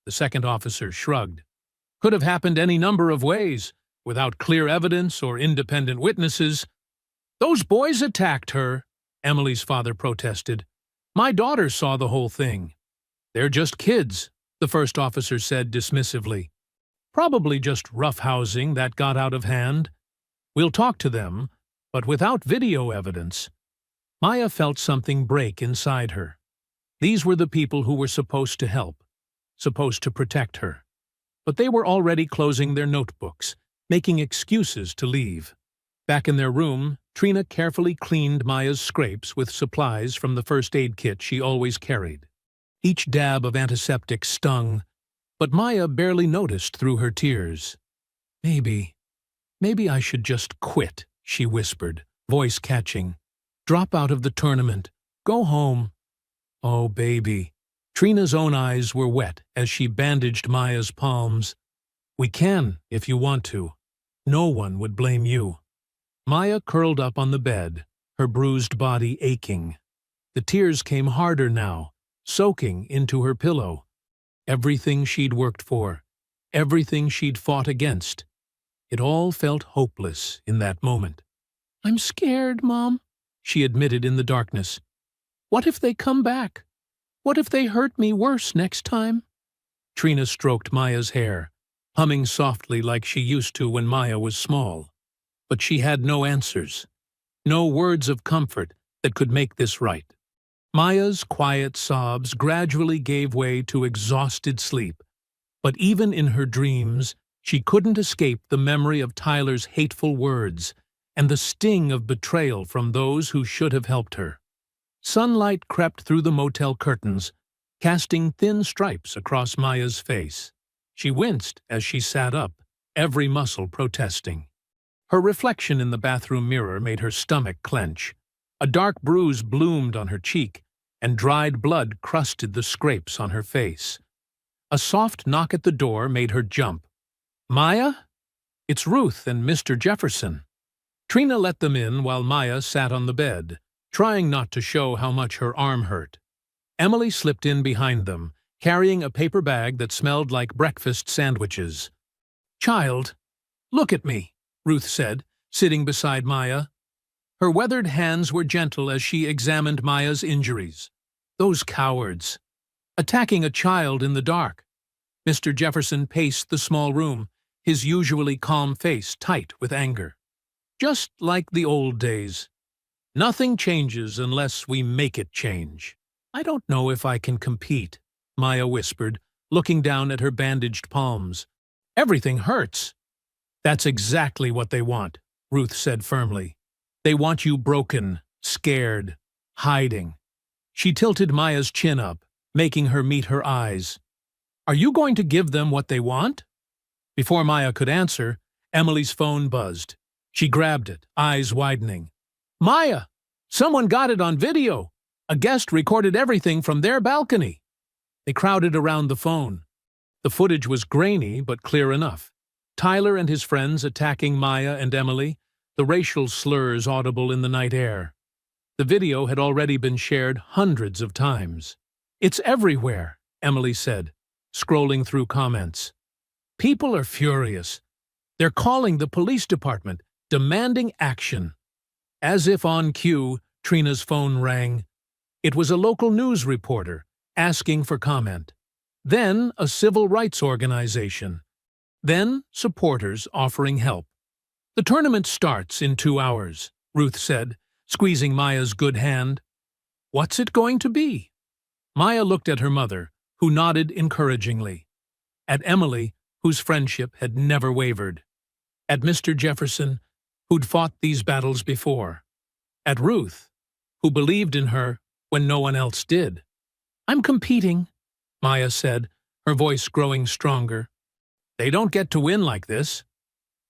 The second officer shrugged. "Could have happened any number of ways, without clear evidence or independent witnesses." "Those boys attacked her," Emily's father protested. "My daughter saw the whole thing." "They're just kids," the first officer said dismissively. "Probably just roughhousing that got out of hand. We'll talk to them, but without video evidence." Maya felt something break inside her. These were the people who were supposed to help, supposed to protect her. But they were already closing their notebooks, making excuses to leave. Back in their room, Trina carefully cleaned Maya's scrapes with supplies from the first aid kit she always carried. Each dab of antiseptic stung, but Maya barely noticed through her tears. Maybe I should just quit, she whispered, voice catching. Drop out of the tournament. Go home. Oh, baby. Trina's own eyes were wet as she bandaged Maya's palms. We can, if you want to. No one would blame you. Maya curled up on the bed, her bruised body aching. The tears came harder now, soaking into her pillow. Everything she'd worked for, everything she'd fought against. It all felt hopeless in that moment. I'm scared, Mom, she admitted in the darkness. What if they come back? What if they hurt me worse next time? Trina stroked Maya's hair, humming softly like she used to when Maya was small. But she had no answers, no words of comfort that could make this right. Maya's quiet sobs gradually gave way to exhausted sleep, but even in her dreams, she couldn't escape the memory of Tyler's hateful words and the sting of betrayal from those who should have helped her. Sunlight crept through the motel curtains, casting thin stripes across Maya's face. She winced as she sat up, every muscle protesting. Her reflection in the bathroom mirror made her stomach clench. A dark bruise bloomed on her cheek, and dried blood crusted the scrapes on her face. A soft knock at the door made her jump. Maya? It's Ruth and Mr. Jefferson. Trina let them in while Maya sat on the bed, trying not to show how much her arm hurt. Emily slipped in behind them, carrying a paper bag that smelled like breakfast sandwiches. Child, look at me, Ruth said, sitting beside Maya. Her weathered hands were gentle as she examined Maya's injuries. Those cowards. Attacking a child in the dark. Mr. Jefferson paced the small room, his usually calm face tight with anger. Just like the old days. Nothing changes unless we make it change. I don't know if I can compete, Maya whispered, looking down at her bandaged palms. Everything hurts. That's exactly what they want, Ruth said firmly. They want you broken, scared, hiding. She tilted Maya's chin up, making her meet her eyes. Are you going to give them what they want? Before Maya could answer, Emily's phone buzzed. She grabbed it, eyes widening. Maya! Someone got it on video! A guest recorded everything from their balcony. They crowded around the phone. The footage was grainy but clear enough. Tyler and his friends attacking Maya and Emily, the racial slurs audible in the night air. The video had already been shared hundreds of times. It's everywhere, Emily said, scrolling through comments. People are furious. They're calling the police department, demanding action. As if on cue, Trina's phone rang. It was a local news reporter, asking for comment. Then a civil rights organization. Then supporters offering help. The tournament starts in 2 hours, Ruth said, squeezing Maya's good hand. What's it going to be? Maya looked at her mother, who nodded encouragingly. At Emily, whose friendship had never wavered. At Mr. Jefferson, who'd fought these battles before. At Ruth, who believed in her when no one else did. I'm competing, Maya said, her voice growing stronger. They don't get to win like this.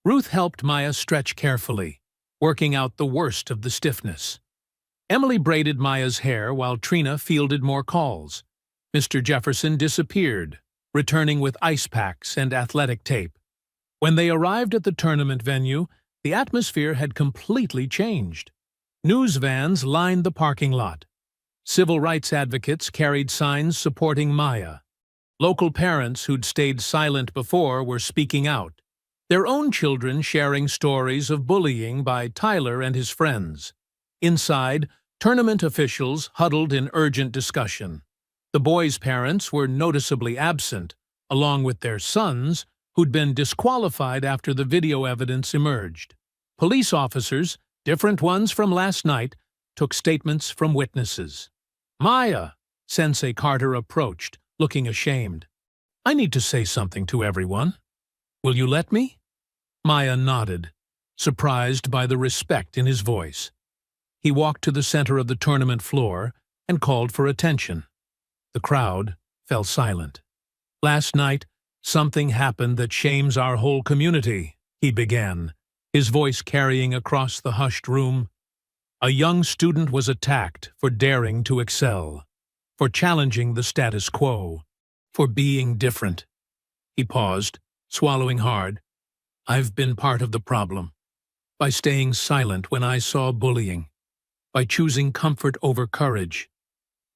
Ruth helped Maya stretch carefully, working out the worst of the stiffness. Emily braided Maya's hair while Trina fielded more calls. Mr. Jefferson disappeared, returning with ice packs and athletic tape. When they arrived at the tournament venue, the atmosphere had completely changed. News vans lined the parking lot. Civil rights advocates carried signs supporting Maya. Local parents who'd stayed silent before were speaking out, their own children sharing stories of bullying by Tyler and his friends. Inside, tournament officials huddled in urgent discussion. The boys' parents were noticeably absent, along with their sons, who'd been disqualified after the video evidence emerged. Police officers, different ones from last night, took statements from witnesses. "Maya," Sensei Carter approached, looking ashamed. "I need to say something to everyone. Will you let me?" Maya nodded, surprised by the respect in his voice. He walked to the center of the tournament floor and called for attention. The crowd fell silent. "Last night, something happened that shames our whole community," he began, his voice carrying across the hushed room. "A young student was attacked for daring to excel, for challenging the status quo, for being different." He paused, swallowing hard. "I've been part of the problem, by staying silent when I saw bullying, by choosing comfort over courage,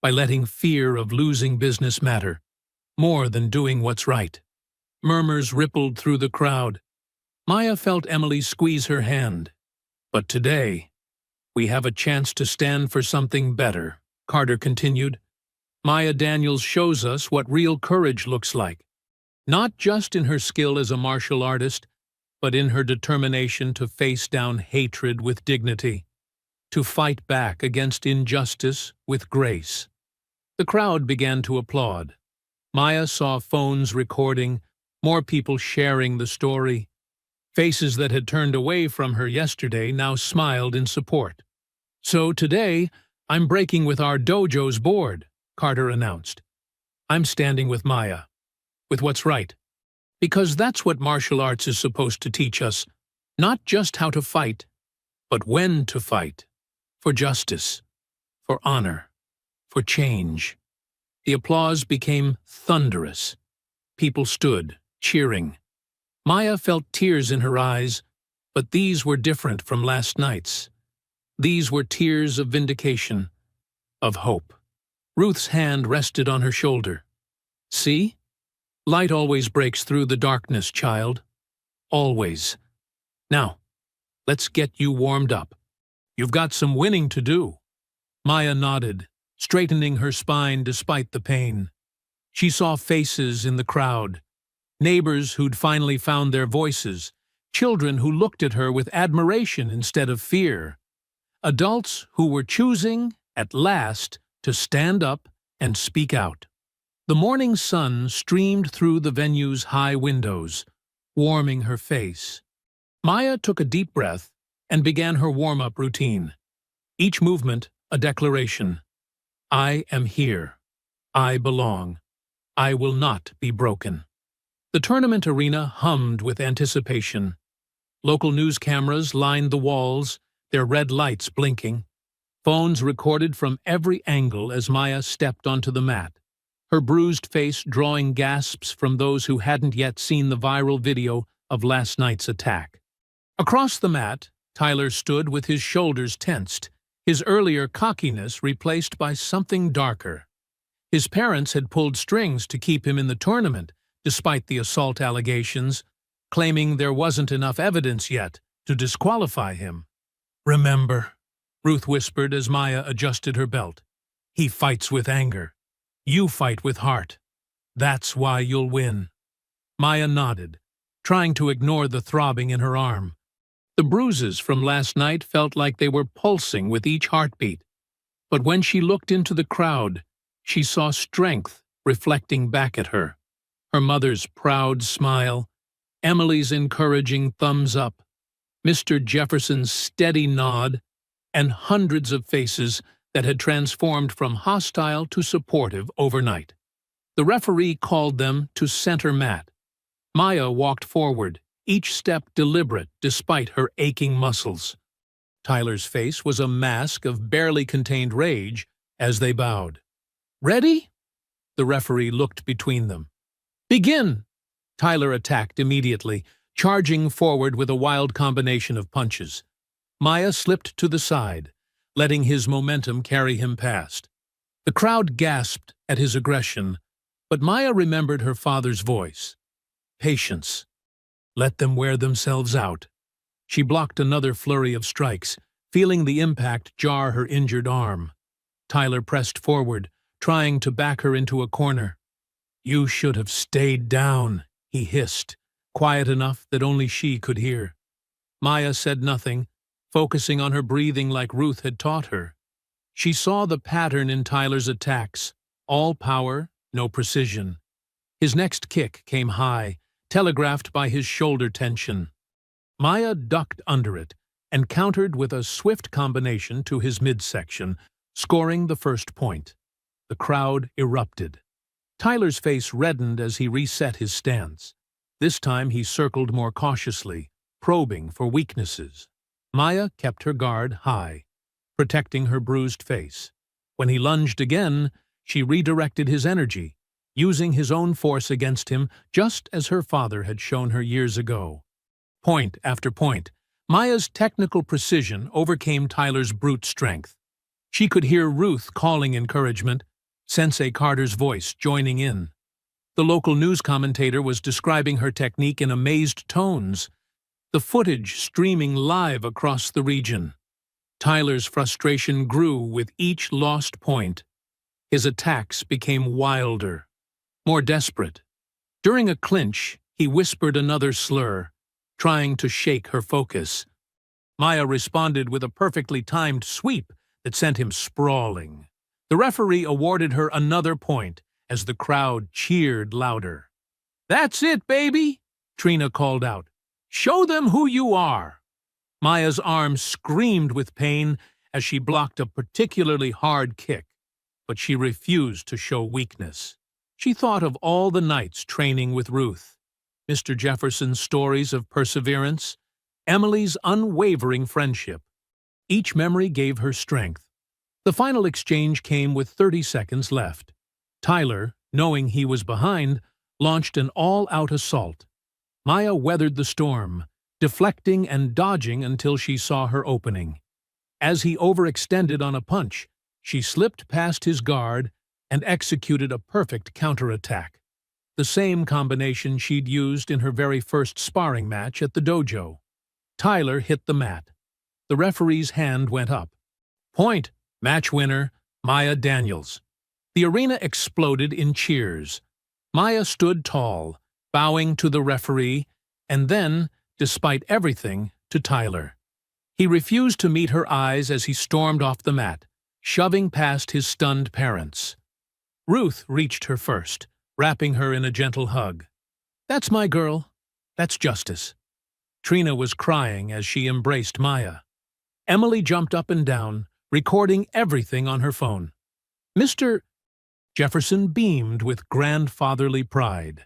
by letting fear of losing business matter more than doing what's right." Murmurs rippled through the crowd. Maya felt Emily squeeze her hand. "But today, we have a chance to stand for something better," Carter continued. "Maya Daniels shows us what real courage looks like, not just in her skill as a martial artist, but in her determination to face down hatred with dignity, to fight back against injustice with grace." The crowd began to applaud. Maya saw phones recording, more people sharing the story. Faces that had turned away from her yesterday now smiled in support. "So today, I'm breaking with our dojo's board," Carter announced. "I'm standing with Maya, with what's right. Because that's what martial arts is supposed to teach us, not just how to fight, but when to fight, for justice, for honor, for change." The applause became thunderous. People stood, cheering. Maya felt tears in her eyes, but these were different from last night's. These were tears of vindication, of hope. Ruth's hand rested on her shoulder. "See? Light always breaks through the darkness, child. Always. Now, let's get you warmed up. You've got some winning to do." Maya nodded, straightening her spine despite the pain. She saw faces in the crowd, neighbors who'd finally found their voices, children who looked at her with admiration instead of fear, adults who were choosing, at last, to stand up and speak out. The morning sun streamed through the venue's high windows, warming her face. Maya took a deep breath and began her warm-up routine. Each movement a declaration. "I am here. I belong. I will not be broken." The tournament arena hummed with anticipation. Local news cameras lined the walls, their red lights blinking. Phones recorded from every angle as Maya stepped onto the mat, her bruised face drawing gasps from those who hadn't yet seen the viral video of last night's attack. Across the mat, Tyler stood with his shoulders tensed, his earlier cockiness replaced by something darker. His parents had pulled strings to keep him in the tournament, despite the assault allegations, claiming there wasn't enough evidence yet to disqualify him. "Remember," Ruth whispered as Maya adjusted her belt, "he fights with anger. You fight with heart. That's why you'll win." Maya nodded, trying to ignore the throbbing in her arm. The bruises from last night felt like they were pulsing with each heartbeat. But when she looked into the crowd, she saw strength reflecting back at her. Her mother's proud smile, Emily's encouraging thumbs up, Mr. Jefferson's steady nod, and hundreds of faces that had transformed from hostile to supportive overnight. The referee called them to center mat. Maya walked forward, each step deliberate despite her aching muscles. Tyler's face was a mask of barely contained rage as they bowed. "Ready?" The referee looked between them. "Begin!" Tyler attacked immediately, charging forward with a wild combination of punches. Maya slipped to the side, letting his momentum carry him past. The crowd gasped at his aggression, but Maya remembered her father's voice. Patience. Let them wear themselves out. She blocked another flurry of strikes, feeling the impact jar her injured arm. Tyler pressed forward, trying to back her into a corner. "You should have stayed down," he hissed, quiet enough that only she could hear. Maya said nothing, focusing on her breathing like Ruth had taught her. She saw the pattern in Tyler's attacks, all power, no precision. His next kick came high, telegraphed by his shoulder tension. Maya ducked under it and countered with a swift combination to his midsection, scoring the first point. The crowd erupted. Tyler's face reddened as he reset his stance. This time he circled more cautiously, probing for weaknesses. Maya kept her guard high, protecting her bruised face. When he lunged again, she redirected his energy, using his own force against him just as her father had shown her years ago. Point after point, Maya's technical precision overcame Tyler's brute strength. She could hear Ruth calling encouragement, Sensei Carter's voice joining in. The local news commentator was describing her technique in amazed tones, the footage streaming live across the region. Tyler's frustration grew with each lost point. His attacks became wilder, more desperate. During a clinch, he whispered another slur, trying to shake her focus. Maya responded with a perfectly timed sweep that sent him sprawling. The referee awarded her another point as the crowd cheered louder. "That's it, baby!" Trina called out. "Show them who you are!" Maya's arm screamed with pain as she blocked a particularly hard kick, but she refused to show weakness. She thought of all the nights training with Ruth, Mr. Jefferson's stories of perseverance, Emily's unwavering friendship. Each memory gave her strength. The final exchange came with 30 seconds left. Tyler, knowing he was behind, launched an all-out assault. Maya weathered the storm, deflecting and dodging until she saw her opening. As he overextended on a punch, she slipped past his guard and executed a perfect counterattack, the same combination she'd used in her very first sparring match at the dojo. Tyler hit the mat. The referee's hand went up. Point, match winner, Maya Daniels. The arena exploded in cheers. Maya stood tall, bowing to the referee, and then, despite everything, to Tyler. He refused to meet her eyes as he stormed off the mat, shoving past his stunned parents. Ruth reached her first, wrapping her in a gentle hug. "That's my girl. That's justice." Trina was crying as she embraced Maya. Emily jumped up and down, recording everything on her phone. Mr. Jefferson beamed with grandfatherly pride.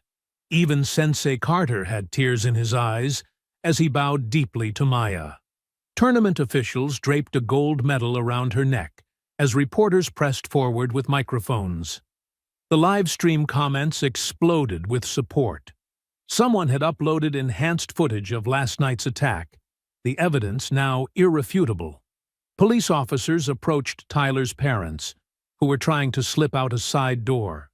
Even Sensei Carter had tears in his eyes as he bowed deeply to Maya. Tournament officials draped a gold medal around her neck as reporters pressed forward with microphones. The live stream comments exploded with support. Someone had uploaded enhanced footage of last night's attack, the evidence now irrefutable. Police officers approached Tyler's parents, who were trying to slip out a side door.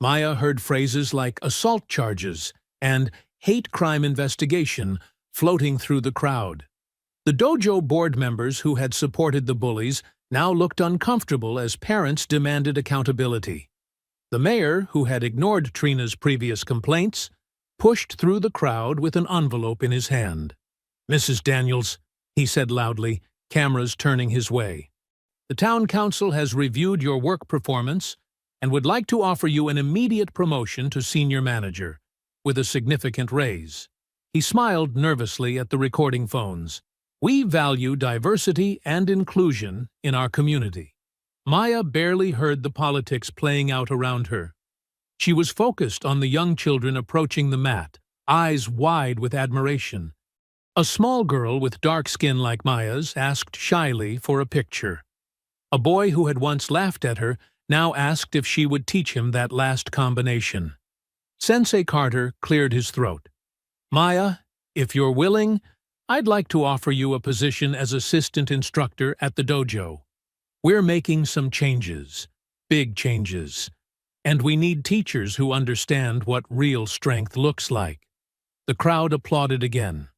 Maya heard phrases like assault charges and hate crime investigation floating through the crowd. The dojo board members who had supported the bullies now looked uncomfortable as parents demanded accountability. The mayor, who had ignored Trina's previous complaints, pushed through the crowd with an envelope in his hand. "Mrs. Daniels," he said loudly, cameras turning his way. "The town council has reviewed your work performance and would like to offer you an immediate promotion to senior manager, with a significant raise." He smiled nervously at the recording phones. "We value diversity and inclusion in our community." Maya barely heard the politics playing out around her. She was focused on the young children approaching the mat, eyes wide with admiration. A small girl with dark skin like Maya's asked shyly for a picture. A boy who had once laughed at her now asked if she would teach him that last combination. Sensei Carter cleared his throat. "Maya, if you're willing, I'd like to offer you a position as assistant instructor at the dojo. We're making some changes, big changes, and we need teachers who understand what real strength looks like." The crowd applauded again.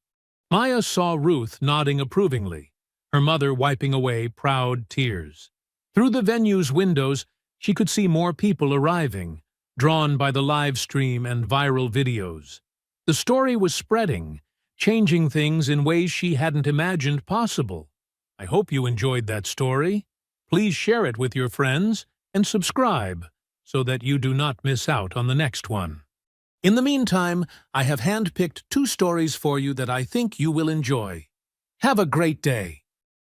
Maya saw Ruth nodding approvingly, her mother wiping away proud tears. Through the venue's windows, she could see more people arriving, drawn by the live stream and viral videos. The story was spreading, changing things in ways she hadn't imagined possible. I hope you enjoyed that story. Please share it with your friends and subscribe so that you do not miss out on the next one. In the meantime, I have handpicked 2 stories for you that I think you will enjoy. Have a great day.